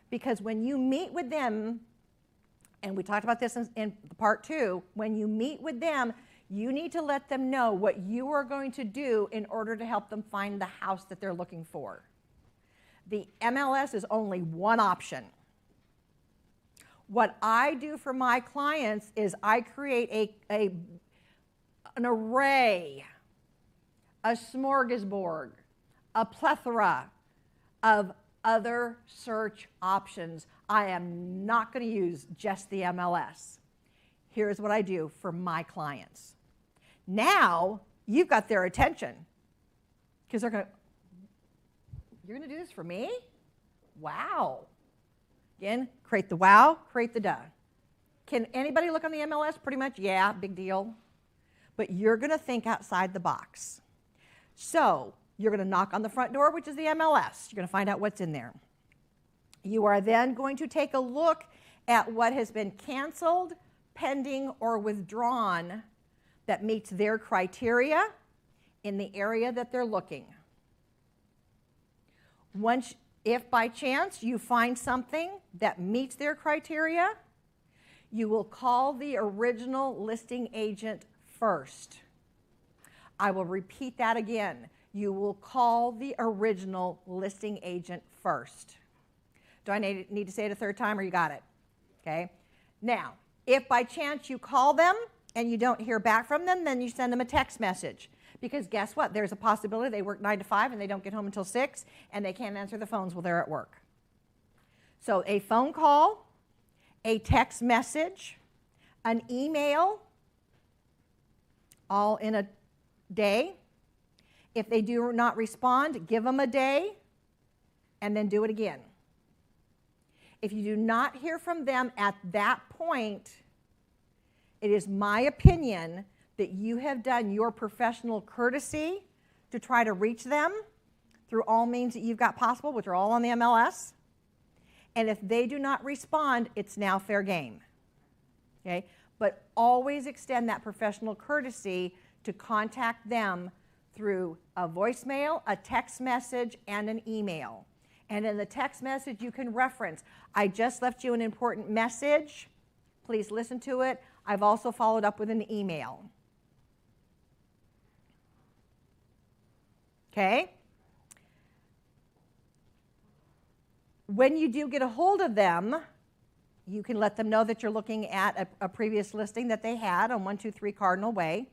Because when you meet with them, and we talked about this in part 2, when you meet with them, you need to let them know what you are going to do in order to help them find the house that they're looking for. The MLS is only one option. What I do for my clients is I create an array, a smorgasbord, a plethora of other search options. I am not going to use just the MLS. Here's what I do for my clients. Now you've got their attention because they're going, you're going to do this for me? Wow. Again, create the wow, create the duh. Can anybody look on the MLS? Pretty much, yeah, big deal. But you're going to think outside the box. So you're going to knock on the front door, which is the MLS. You're going to find out what's in there. You are then going to take a look at what has been canceled, pending, or withdrawn that meets their criteria in the area that they're looking. Once, if by chance you find something that meets their criteria, you will call the original listing agent first. I will repeat that again. You will call the original listing agent first. Do I need to say it a third time, or you got it? Okay. Now, if by chance you call them and you don't hear back from them, then you send them a text message. Because guess what? There's a possibility they work 9 to 5 and they don't get home until 6 and they can't answer the phones while they're at work. So a phone call, a text message, an email, all in a day. If they do not respond, give them a day and then do it again. If you do not hear from them at that point, it is my opinion that you have done your professional courtesy to try to reach them through all means that you've got possible, which are all on the MLS. And if they do not respond, it's now fair game. Okay? But always extend that professional courtesy to contact them through a voicemail, a text message, and an email. And in the text message, you can reference, I just left you an important message. Please listen to it. I've also followed up with an email. Okay? When you do get a hold of them, you can let them know that you're looking at a previous listing that they had on 123 Cardinal Way.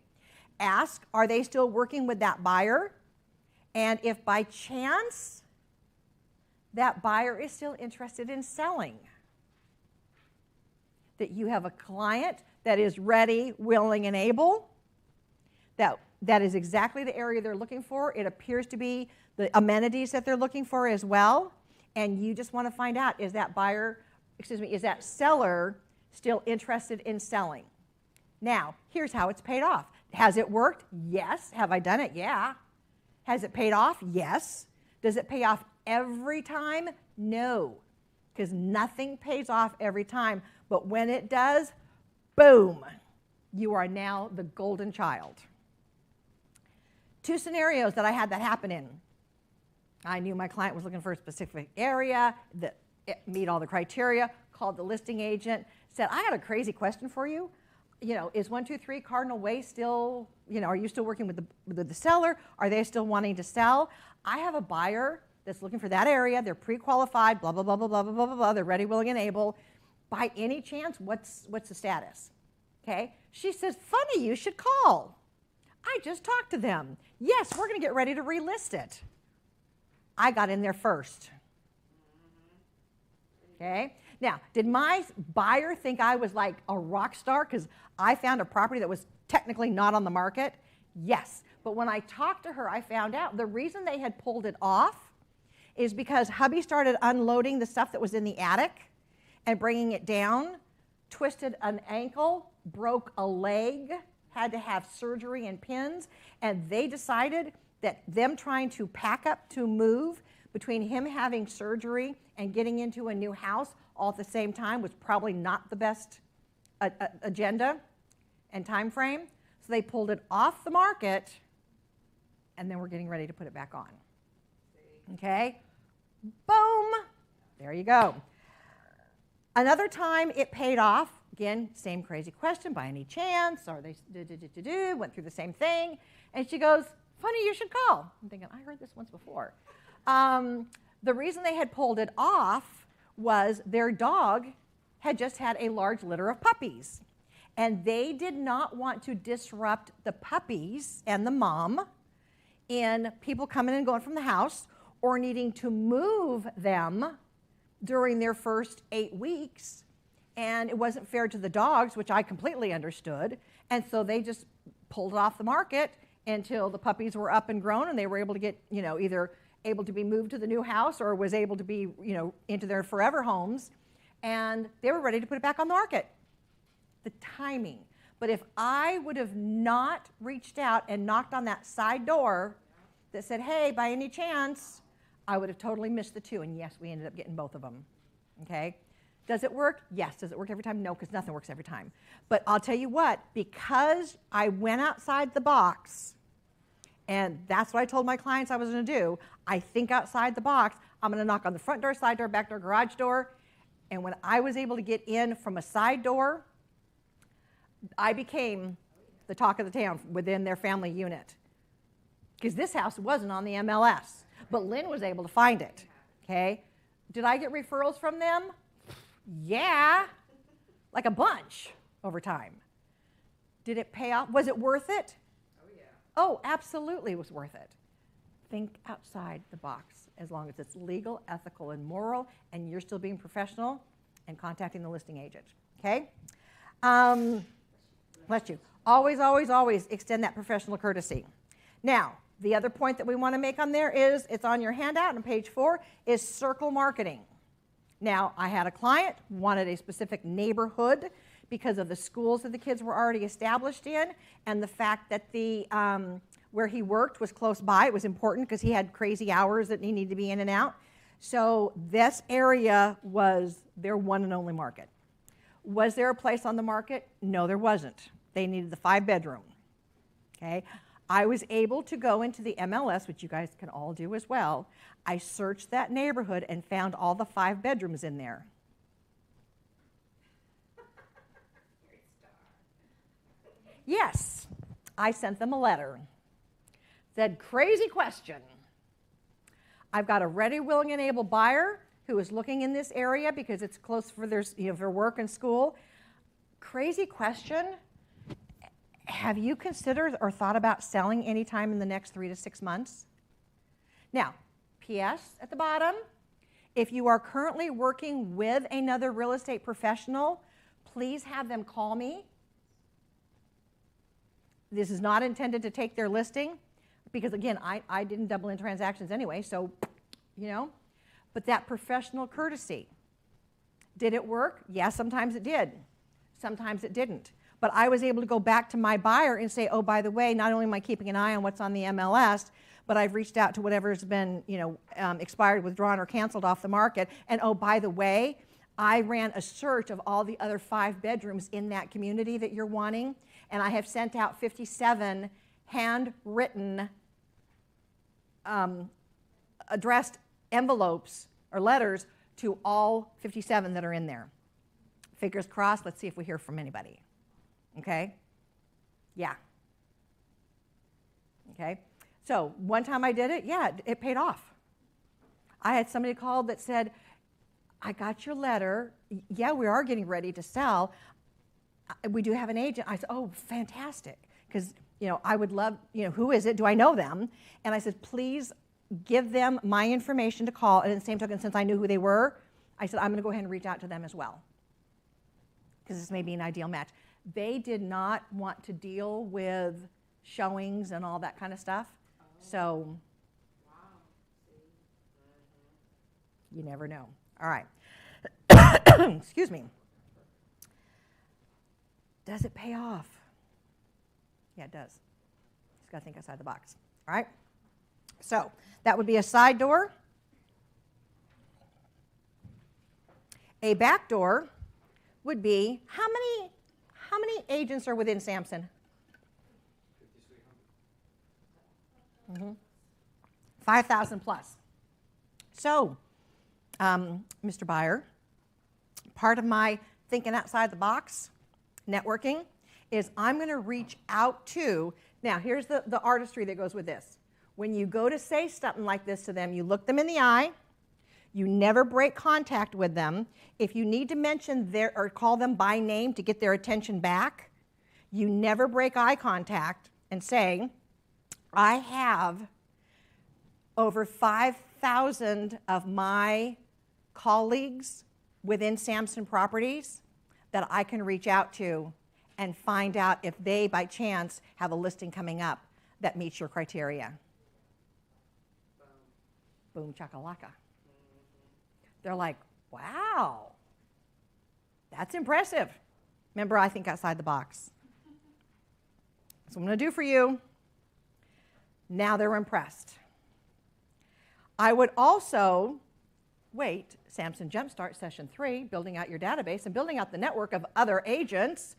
Ask, are they still working with that buyer? And if by chance that buyer is still interested in selling, that you have a client that is ready, willing, and able, that is exactly the area they're looking for. It appears to be the amenities that they're looking for as well. And you just want to find out, is that seller still interested in selling? Now, here's how it's paid off. Has it worked? Yes. Have I done it? Yeah. Has it paid off? Yes. Does it pay off every time? No, because nothing pays off every time. But when it does, boom, you are now the golden child. 2 scenarios that I had that happen in. I knew my client was looking for a specific area that meet all the criteria, called the listing agent, said, I got a crazy question for you. Is 123 Cardinal Way still, are you still working with the seller? Are they still wanting to sell? I have a buyer that's looking for that area. They're pre-qualified, blah, blah, blah, blah, blah, blah, blah, blah. They're ready, willing, and able. By any chance, what's the status? Okay. She says, funny, you should call. I just talked to them. Yes, we're going to get ready to relist it. I got in there first. Okay. Now, did my buyer think I was like a rock star because I found a property that was technically not on the market? Yes. But when I talked to her, I found out the reason they had pulled it off is because hubby started unloading the stuff that was in the attic and bringing it down, twisted an ankle, broke a leg, had to have surgery and pins, and they decided that them trying to pack up to move between him having surgery and getting into a new house all at the same time was probably not the best agenda and time frame. So they pulled it off the market, and then we're getting ready to put it back on. Okay? Boom! There you go. Another time it paid off. Again, same crazy question, by any chance? Or they went through the same thing. And she goes, funny, you should call. I'm thinking, I heard this once before. The reason they had pulled it off was their dog had just had a large litter of puppies. And they did not want to disrupt the puppies and the mom in people coming and going from the house or needing to move them during their first 8 weeks. And it wasn't fair to the dogs, which I completely understood. And so they just pulled it off the market until the puppies were up and grown and they were able to get, either able to be moved to the new house or was able to be, into their forever homes. And they were ready to put it back on the market. The timing. But if I would have not reached out and knocked on that side door that said, hey, by any chance, I would have totally missed the 2. And yes, we ended up getting both of them. Okay? Does it work? Yes. Does it work every time? No, because nothing works every time. But I'll tell you what, because I went outside the box, and that's what I told my clients I was going to do, I think outside the box, I'm going to knock on the front door, side door, back door, garage door. And when I was able to get in from a side door, I became the talk of the town within their family unit. Because this house wasn't on the MLS, but Lynn was able to find it. Okay? Did I get referrals from them? Yeah, like a bunch over time. Did it pay off? Was it worth it? Oh, yeah. Oh, absolutely it was worth it. Think outside the box as long as it's legal, ethical, and moral, and you're still being professional and contacting the listing agent. Okay? Bless you. Always, always, always extend that professional courtesy. Now, the other point that we want to make on there is, it's on your handout on page 4, is circle marketing. Now, I had a client wanted a specific neighborhood because of the schools that the kids were already established in, and the fact that the where he worked was close by. It was important because he had crazy hours that he needed to be in and out. So this area was their one and only market. Was there a place on the market? No, there wasn't. They needed the 5-bedroom. Okay. I was able to go into the MLS, which you guys can all do as well. I searched that neighborhood and found all the 5 bedrooms in there. Yes, I sent them a letter. Said, crazy question. I've got a ready, willing, and able buyer who is looking in this area because it's close for their, for work and school. Crazy question. Have you considered or thought about selling anytime in the next 3 to 6 months? Now, P.S. at the bottom, if you are currently working with another real estate professional, please have them call me. This is not intended to take their listing because, again, I didn't double in transactions anyway, so, But that professional courtesy, did it work? Yeah, sometimes it did. Sometimes it didn't. But I was able to go back to my buyer and say, oh, by the way, not only am I keeping an eye on what's on the MLS, but I've reached out to whatever's been, expired, withdrawn, or canceled off the market. And oh, by the way, I ran a search of all the other 5 bedrooms in that community that you're wanting, and I have sent out 57 handwritten, addressed envelopes or letters to all 57 that are in there. Fingers crossed, let's see if we hear from anybody. Okay? Yeah. Okay? So one time I did it, yeah, it paid off. I had somebody call that said, I got your letter. Yeah, we are getting ready to sell. We do have an agent. I said, oh, fantastic. Because, I would love, who is it? Do I know them? And I said, please give them my information to call. And at the same token, since I knew who they were, I said, I'm going to go ahead and reach out to them as well. Because this may be an ideal match. They did not want to deal with showings and all that kind of stuff. So, you never know. All right. Excuse me. Does it pay off? Yeah, it does. Just got to think outside the box. All right? So, that would be a side door. A back door would be, how many agents are within Samson? 5,000 plus. So, Mr. Buyer, part of my thinking outside the box, networking, is I'm going to reach out to, now here's the artistry that goes with this. When you go to say something like this to them, you look them in the eye, you never break contact with them. If you need to mention or call them by name to get their attention back, you never break eye contact and say, I have over 5,000 of my colleagues within Samson Properties that I can reach out to and find out if they, by chance, have a listing coming up that meets your criteria. Boom chakalaka. They're like, wow, that's impressive. Remember, I think outside the box. That's what I'm going to do for you. Now they're impressed. I would also wait, Samson Jumpstart Session 3, building out your database and building out the network of other agents.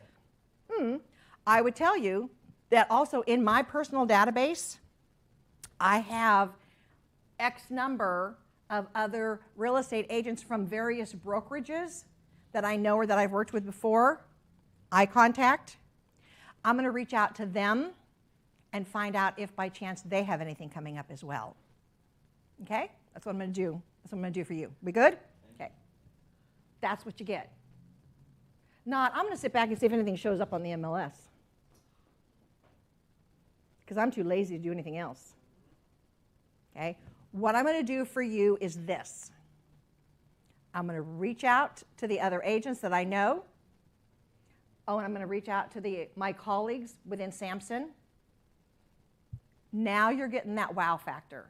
I would tell you that also in my personal database, I have X number of other real estate agents from various brokerages that I know or that I've worked with before. Eye contact. I'm going to reach out to them and find out if by chance they have anything coming up as well. Okay? That's what I'm going to do. That's what I'm going to do for you. We good? Okay. That's what you get. Not, I'm going to sit back and see if anything shows up on the MLS. Because I'm too lazy to do anything else. Okay? What I'm going to do for you is this. I'm going to reach out to the other agents that I know. Oh, and I'm going to reach out to my colleagues within Samson. Now you're getting that wow factor.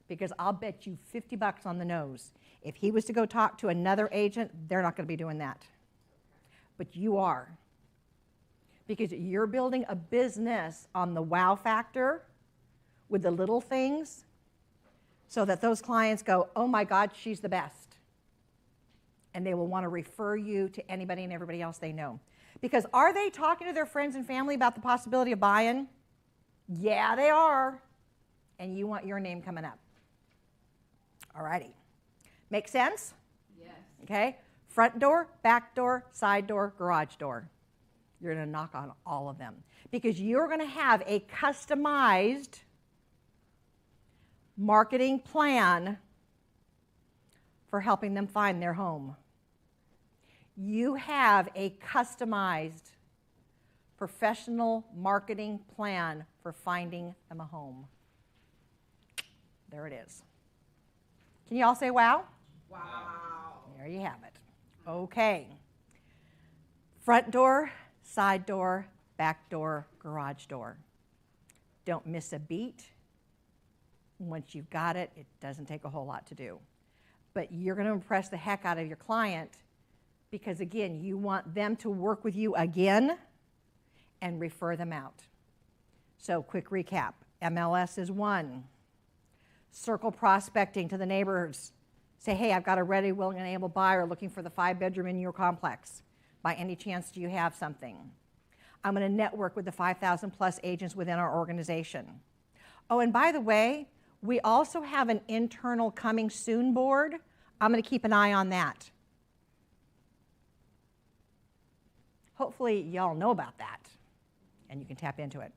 Because I'll bet you $50 on the nose. If he was to go talk to another agent, they're not going to be doing that. But you are. Because you're building a business on the wow factor with the little things so that those clients go, oh my God, she's the best. And they will want to refer you to anybody and everybody else they know. Because are they talking to their friends and family about the possibility of buying? Yeah, they are. And you want your name coming up. All righty. Make sense? Yes. Okay. Front door, back door, side door, garage door. You're going to knock on all of them. Because you're going to have a customized marketing plan for helping them find their home. You have a customized professional marketing plan for finding them a home. There it is. Can you all say wow? Wow. There you have it. Okay. Front door, side door, back door, garage door. Don't miss a beat. Once you've got it, it doesn't take a whole lot to do. But you're going to impress the heck out of your client because, again, you want them to work with you again and refer them out. So quick recap. MLS is 1. Circle prospecting to the neighbors. Say, hey, I've got a ready, willing, and able buyer looking for the 5-bedroom in your complex. By any chance, do you have something? I'm going to network with the 5,000 plus agents within our organization. Oh, and by the way, we also have an internal coming soon board. I'm going to keep an eye on that. Hopefully, y'all know about that, and you can tap into it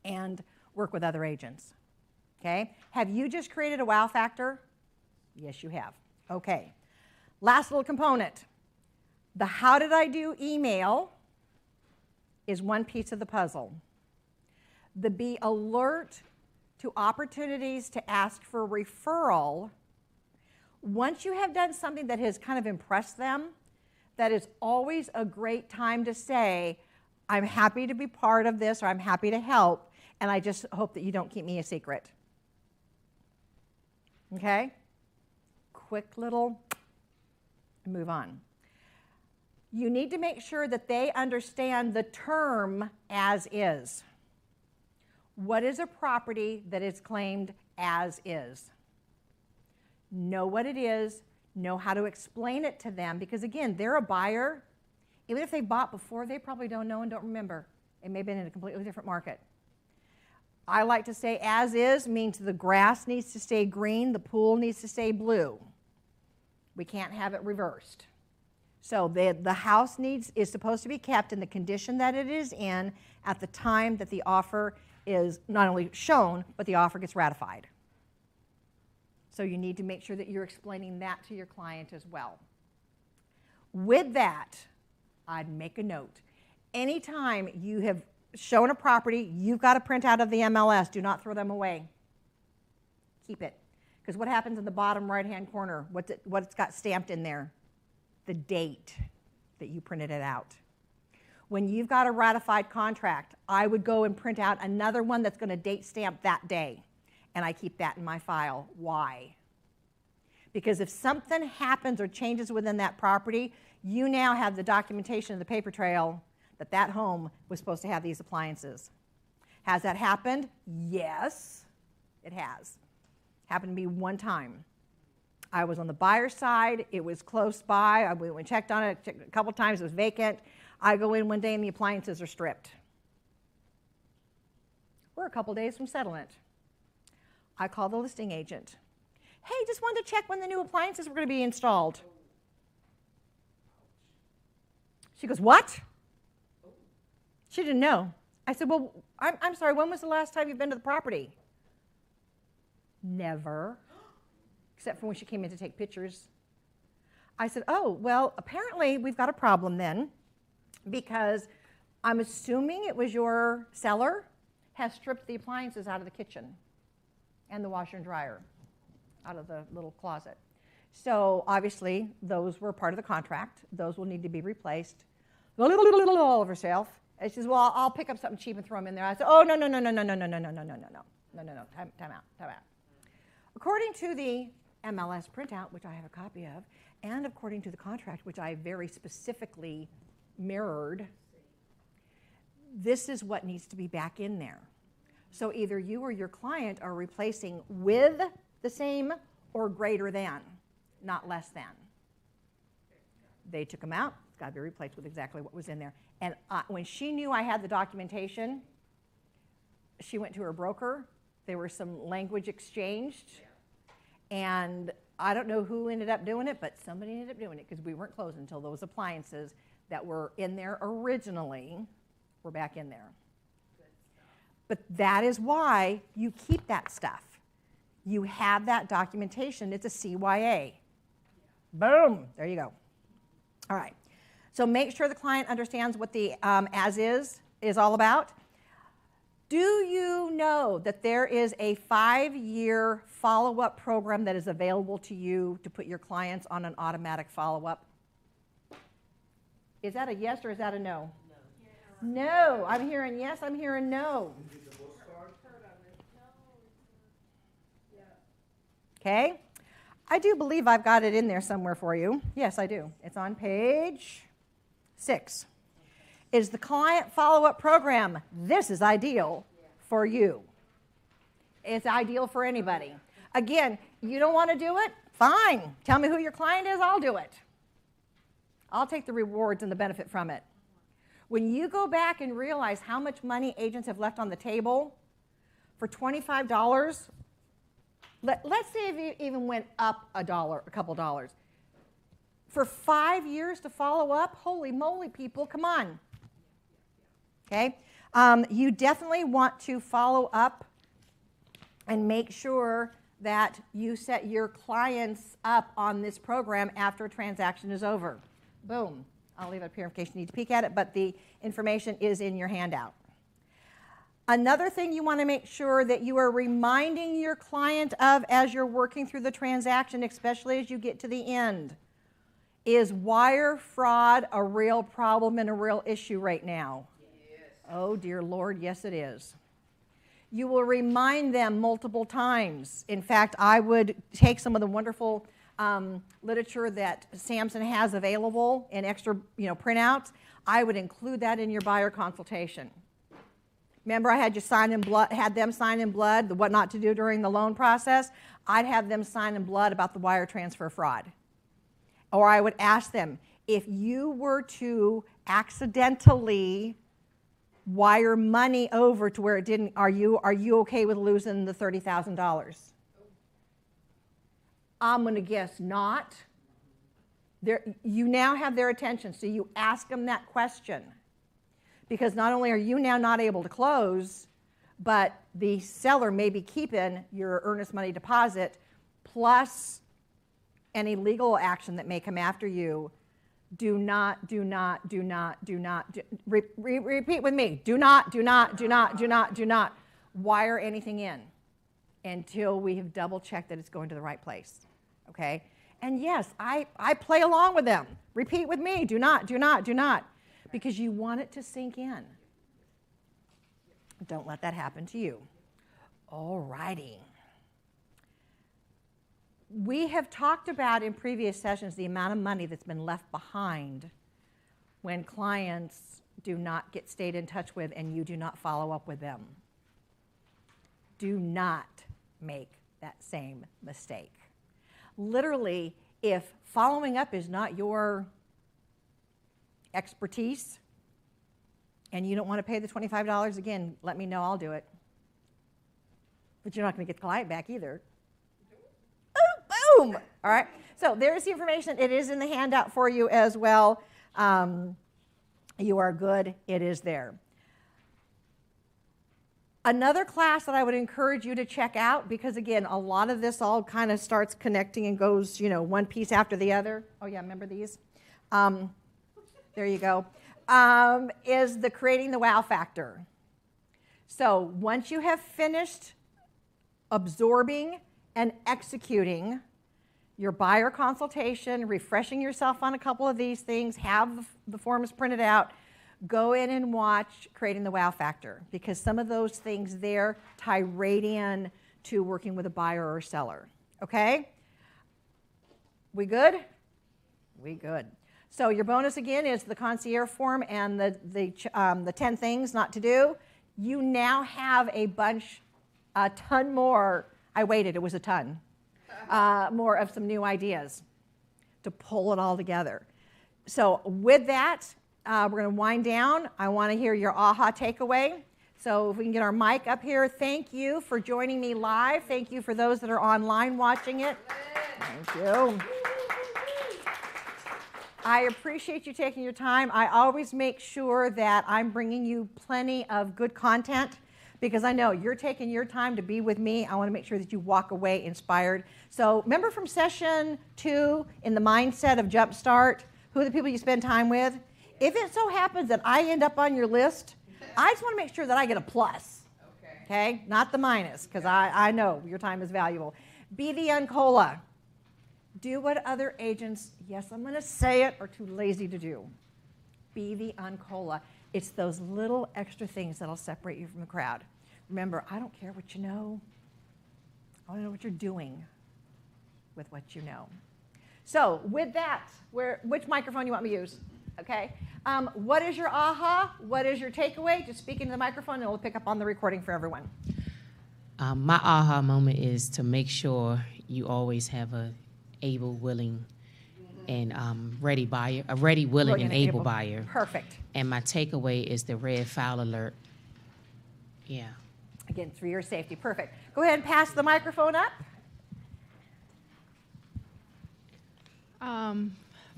and work with other agents. Okay? Have you just created a wow factor? Yes, you have. Okay. Last little component. The how did I do email is one piece of the puzzle. The be alert to opportunities to ask for referral. Once you have done something that has kind of impressed them, that is always a great time to say, I'm happy to be part of this, or I'm happy to help, and I just hope that you don't keep me a secret. Okay? Quick little move on. You need to make sure that they understand the term as is. What is a property that is claimed as is? Know what it is, know how to explain it to them, because again, they're a buyer. Even if they bought before, they probably don't know and don't remember. It may have been in a completely different market. I like to say as is means the grass needs to stay green, the pool needs to stay blue. We can't have it reversed. So the house is supposed to be kept in the condition that it is in at the time that the offer is not only shown, but the offer gets ratified. So you need to make sure that you're explaining that to your client as well. With that, I'd make a note. Anytime you have shown a property, you've got to print out of the MLS. Do not throw them away. Keep it. Because what happens in the bottom right-hand corner? What's got stamped in there? The date that you printed it out. When you've got a ratified contract, I would go and print out another one that's going to date stamp that day. And I keep that in my file. Why? Because if something happens or changes within that property, you now have the documentation of the paper trail that that home was supposed to have these appliances. Has that happened? Yes, it has. Happened to me one time. I was on the buyer's side. It was close by. We went and checked on it a couple times. It was vacant. I go in one day and the appliances are stripped. We're a couple days from settlement. I call the listing agent. Hey, just wanted to check when the new appliances were going to be installed. She goes, what? She didn't know. I said, well, I'm sorry, when was the last time you've been to the property? Never, except for when she came in to take pictures. I said, oh, well, apparently we've got a problem then, because I'm assuming it was your seller has stripped the appliances out of the kitchen and the washer and dryer out of the little closet. So obviously, those were part of the contract. Those will need to be replaced. All of herself. And she says, well, I'll pick up something cheap and throw them in there. I said, oh, no, time out. According to the MLS printout, which I have a copy of, and according to the contract, which I very specifically mirrored, this is what needs to be back in there. So either you or your client are replacing with the same or greater than, not less than. They took them out. It's got to be replaced with exactly what was in there. And when she knew I had the documentation, she went to her broker. There was some language exchanged. And I don't know who ended up doing it, but somebody ended up doing it because we weren't closing until those appliances that were in there originally were back in there. But that is why you keep that stuff. You have that documentation. It's a CYA. Boom. There you go. All right. So make sure the client understands what the as is all about. Do you know that there is a 5-year follow-up program that is available to you to put your clients on an automatic follow-up? Is that a yes or is that a no? No. No. I'm hearing yes. I'm hearing no. Okay. I do believe I've got it in there somewhere for you. Yes, I do. It's on page 6. is the client follow-up program. This is ideal for you. It's ideal for anybody. Again, you don't want to do it? Fine. Tell me who your client is, I'll do it. I'll take the rewards and the benefit from it. When you go back and realize how much money agents have left on the table for $25, let's say if it even went up a couple dollars. For 5 years to follow up, holy moly, people, come on. Okay? You definitely want to follow up and make sure that you set your clients up on this program after a transaction is over. Boom. I'll leave it up here in case you need to peek at it, but the information is in your handout. Another thing you want to make sure that you are reminding your client of as you're working through the transaction, especially as you get to the end, is wire fraud a real problem and a real issue right now? Yes. Oh, dear Lord, yes it is. You will remind them multiple times. In fact, I would take some of the wonderful literature that Samson has available in extra printouts. I would include that in your buyer consultation. Remember, I had them sign in blood what not to do during the loan process. I'd have them sign in blood about the wire transfer fraud. Or I would ask them, if you were to accidentally wire money over to where it didn't, are you okay with losing the $30,000? I'm going to guess not. You now have their attention, so you ask them that question. Because not only are you now not able to close, but the seller may be keeping your earnest money deposit plus any legal action that may come after you. Repeat with me. Do not wire anything in until we have double checked that it's going to the right place. Okay? And yes, I play along with them. Repeat with me. Do not. Because you want it to sink in. Don't let that happen to you. All righty. We have talked about in previous sessions the amount of money that's been left behind when clients do not get stayed in touch with and you do not follow up with them. Do not make that same mistake. Literally, if following up is not your expertise and you don't want to pay the $25, again, let me know, I'll do it. But you're not going to get the client back either. Boom! All right, so there's the information. It is in the handout for you as well. You are good. It is there. Another class that I would encourage you to check out, because again, a lot of this all kind of starts connecting and goes, one piece after the other. Oh yeah, remember these? There you go. Is the creating the wow factor. So once you have finished absorbing and executing your buyer consultation, refreshing yourself on a couple of these things, have the forms printed out, go in and watch Creating the Wow Factor, because some of those things there tie right in to working with a buyer or seller. Okay? We good? We good. So your bonus again is the concierge form and the 10 things not to do. You now have a ton more. I waited, it was a ton. More of some new ideas to pull it all together. So with that, we're going to wind down. I want to hear your aha takeaway. So if we can get our mic up here. Thank you for joining me live. Thank you for those that are online watching it. Thank you. I appreciate you taking your time. I always make sure that I'm bringing you plenty of good content, because I know you're taking your time to be with me. I want to make sure that you walk away inspired. So remember from session 2 in the mindset of Jumpstart, who are the people you spend time with? If it so happens that I end up on your list, I just want to make sure that I get a plus. Okay? Not the minus, because I know your time is valuable. Be the Uncola. Do what other agents, yes, I'm going to say it, are too lazy to do. Be the Uncola. It's those little extra things that'll separate you from the crowd. Remember, I don't care what you know. I want to know what you're doing with what you know. So with that, which microphone you want me to use? Okay. What is your aha? What is your takeaway? Just speak into the microphone, and we'll pick up on the recording for everyone. My aha moment is to make sure you always have a able, willing, and ready buyer, a ready, willing, and able buyer. Perfect. And my takeaway is the red file alert. Yeah. Again, it's for your safety. Perfect. Go ahead and pass the microphone up.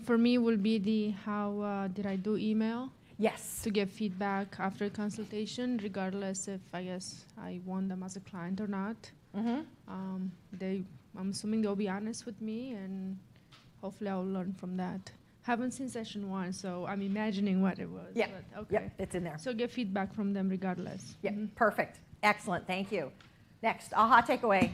For me, will be the how did I do email Yes. to get feedback after consultation, regardless if I guess I want them as a client or not. I'm assuming they'll be honest with me, and hopefully I'll learn from that. Haven't seen session 1, so I'm imagining what it was. Yeah. But okay. Yep, it's in there. So get feedback from them regardless. Yeah. Perfect. Excellent. Thank you. Next, aha takeaway.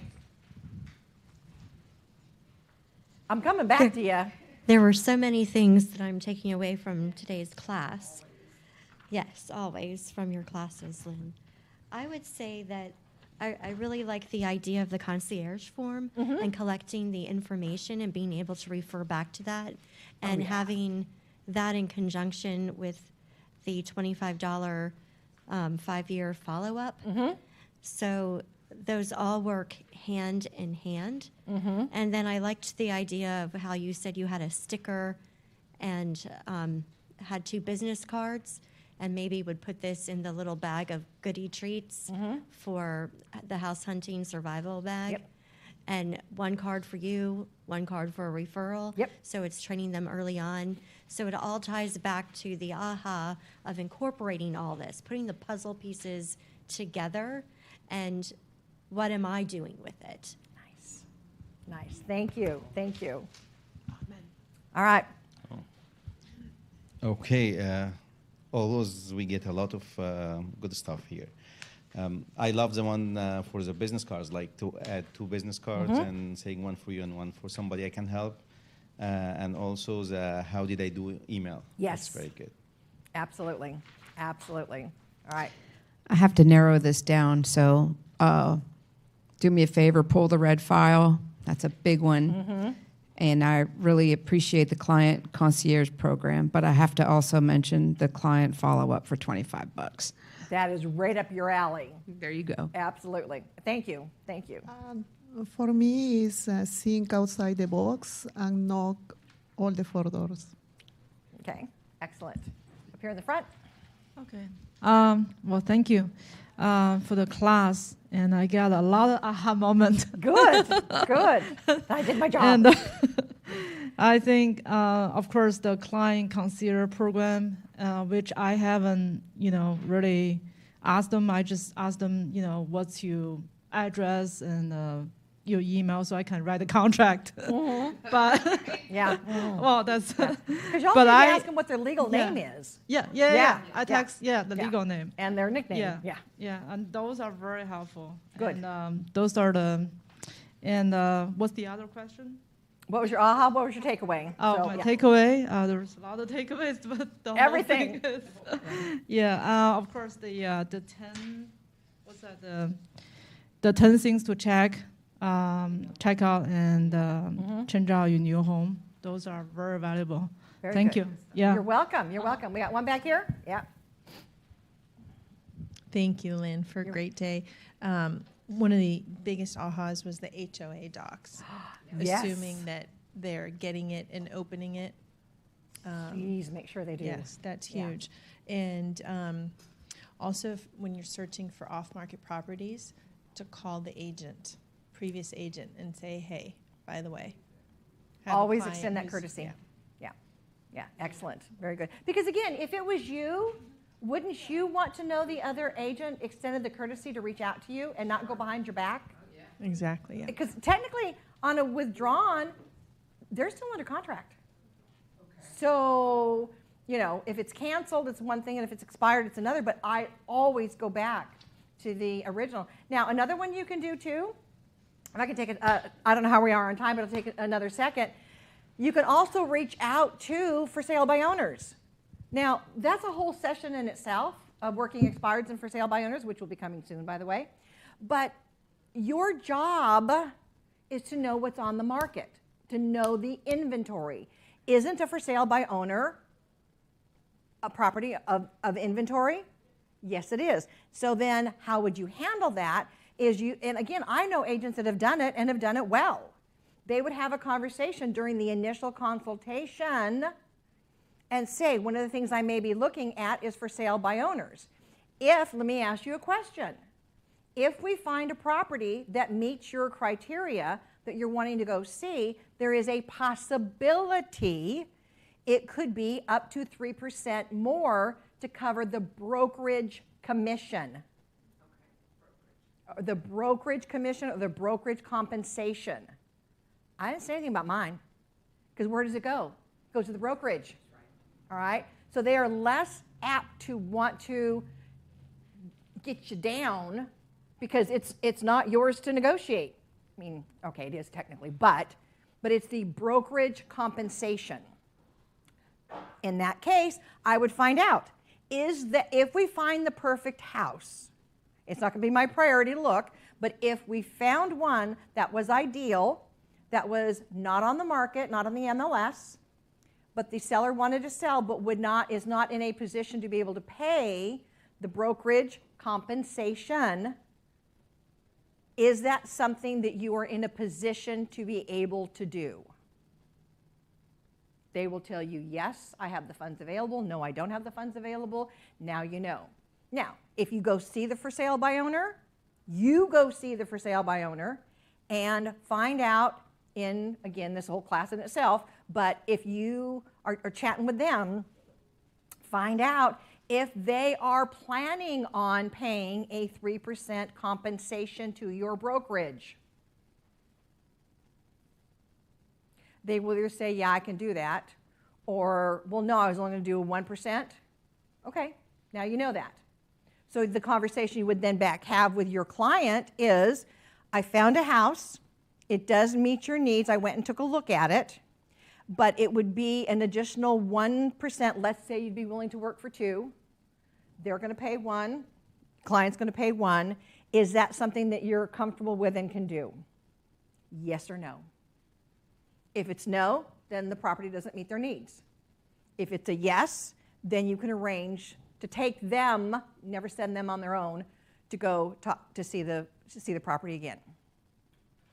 I'm coming back to you. There were so many things that I'm taking away from today's class. Yes, always from your classes, Lynn. I would say that I really like the idea of the concierge form and collecting the information and being able to refer back to that and having that in conjunction with the $25 5-year follow-up. So those all work hand in hand. And then I liked the idea of how you said you had a sticker and had 2 business cards, and maybe would put this in the little bag of goodie treats for the house hunting survival bag. And 1 card for you, 1 card for a referral. So it's training them early on. So it all ties back to the aha of incorporating all this, putting the puzzle pieces together, and what am I doing with it? Nice. Nice. Thank you. Thank you. All right. Okay. Always we get a lot of good stuff here. I love the one for the business cards, like to add 2 business cards and saying 1 for you and 1 for somebody I can help. And also the how did I do email. Yes. That's very good. Absolutely. Absolutely. All right. I have to narrow this down, so do me a favor, pull the red file. That's a big one. And I really appreciate the client concierge program, but I have to also mention the client follow-up for $25. That is right up your alley. There you go. Absolutely. Thank you. Thank you. For me, is think outside the box and knock all the 4 doors. Okay. Excellent. Up here in the front. Okay. Well, thank you for the class, and I got a lot of aha moments. Good. Good. I did my job. And I think, of course, the client concierge program, which I haven't, really asked them. I just asked them, what's your address and your email so I can write a contract. But yeah. well, that's. Because y'all need to ask them what their legal name is. Yeah. I text the legal name and their nickname. Yeah, and those are very helpful. Good. And those are the. And what's the other question? What was your aha? What was your takeaway? Oh, So, my takeaway. There was a lot of takeaways, but the Everything. whole thing is, of course, the 10. What's that? The 10 things to check out and change out your new home. Those are very valuable. Very Thank good. you. Yeah. You're welcome. You're welcome. We got one back here. Yeah. Thank you, Lynn, for a great day. One of the biggest ahas was the HOA docs, Yes. assuming that they're getting it and opening it. Please make sure they do. Yes, that's Yeah. huge. And also, when you're searching for off-market properties, to call the agent, previous agent, and say, hey, by the way. have a Always client extend that who's- courtesy. yeah. Yeah. Excellent. Very good. Because again, if it was you, wouldn't you want to know the other agent extended the courtesy to reach out to you and not go behind your back? Exactly, yeah. Because technically, on a withdrawn, they're still under contract. So, if it's canceled, it's one thing, and if it's expired, it's another. But I always go back to the original. Now, another one you can do too, and I can take it, I don't know how we are on time, but I'll take another second. You can also reach out to for sale by owners. Now, that's a whole session in itself of working expireds and for sale by owners, which will be coming soon, by the way. But your job is to know what's on the market, to know the inventory. Isn't a for sale by owner a property of inventory? Yes, it is. So then how would you handle that is and again, I know agents that have done it and have done it well. They would have a conversation during the initial consultation and say, one of the things I may be looking at is for sale by owners. Let me ask you a question. If we find a property that meets your criteria that you're wanting to go see, there is a possibility it could be up to 3% more to cover the brokerage commission. Or the brokerage commission or the brokerage compensation. I didn't say anything about mine, because where does it go? It goes to the brokerage. All right? So they are less apt to want to get you down because it's not yours to negotiate. I mean, okay, it is technically, but it's the brokerage compensation. In that case, I would find out, is that if we find the perfect house, it's not going to be my priority to look, but if we found one that was ideal, that was not on the market, not on the MLS, but the seller wanted to sell but is not in a position to be able to pay the brokerage compensation, is that something that you are in a position to be able to do? They will tell you, yes, I have the funds available. No, I don't have the funds available. Now you know. Now, if you go see the for sale by owner, and find out in, again, this whole class in itself, but if you are chatting with them, find out if they are planning on paying a 3% compensation to your brokerage. They will either say, yeah, I can do that, or, well, no, I was only going to do a 1%. Okay, now you know that. So the conversation you would then have with your client is, I found a house. It does meet your needs. I went and took a look at it, but it would be an additional 1%. Let's say you'd be willing to work for 2. They're going to pay 1. Client's going to pay 1. Is that something that you're comfortable with and can do? Yes or no? If it's no, then the property doesn't meet their needs. If it's a yes, then you can arrange to take them, never send them on their own, to go to see the property again.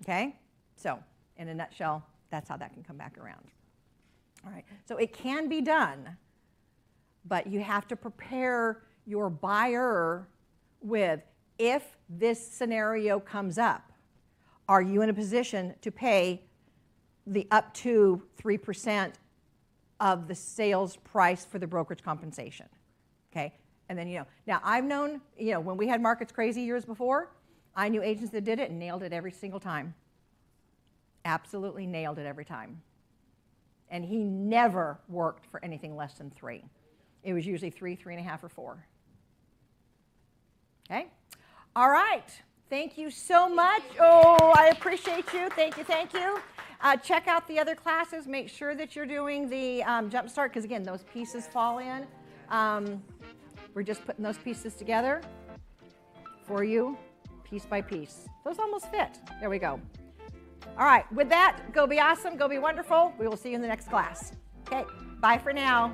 Okay? So, in a nutshell, that's how that can come back around. All right. So it can be done, but you have to prepare your buyer with, if this scenario comes up, are you in a position to pay the up to 3% of the sales price for the brokerage compensation? Okay, and then, now I've known, when we had markets crazy years before, I knew agents that did it and nailed it every single time. Absolutely nailed it every time. And he never worked for anything less than 3. It was usually 3, 3.5, or 4. Okay, all right. Thank you so much. Oh, I appreciate you. Thank you, thank you. Check out the other classes. Make sure that you're doing the jump start, because again, those pieces fall in. We're just putting those pieces together for you, piece by piece. Those almost fit. There we go. All right, with that, go be awesome, go be wonderful. We will see you in the next class. Okay, bye for now.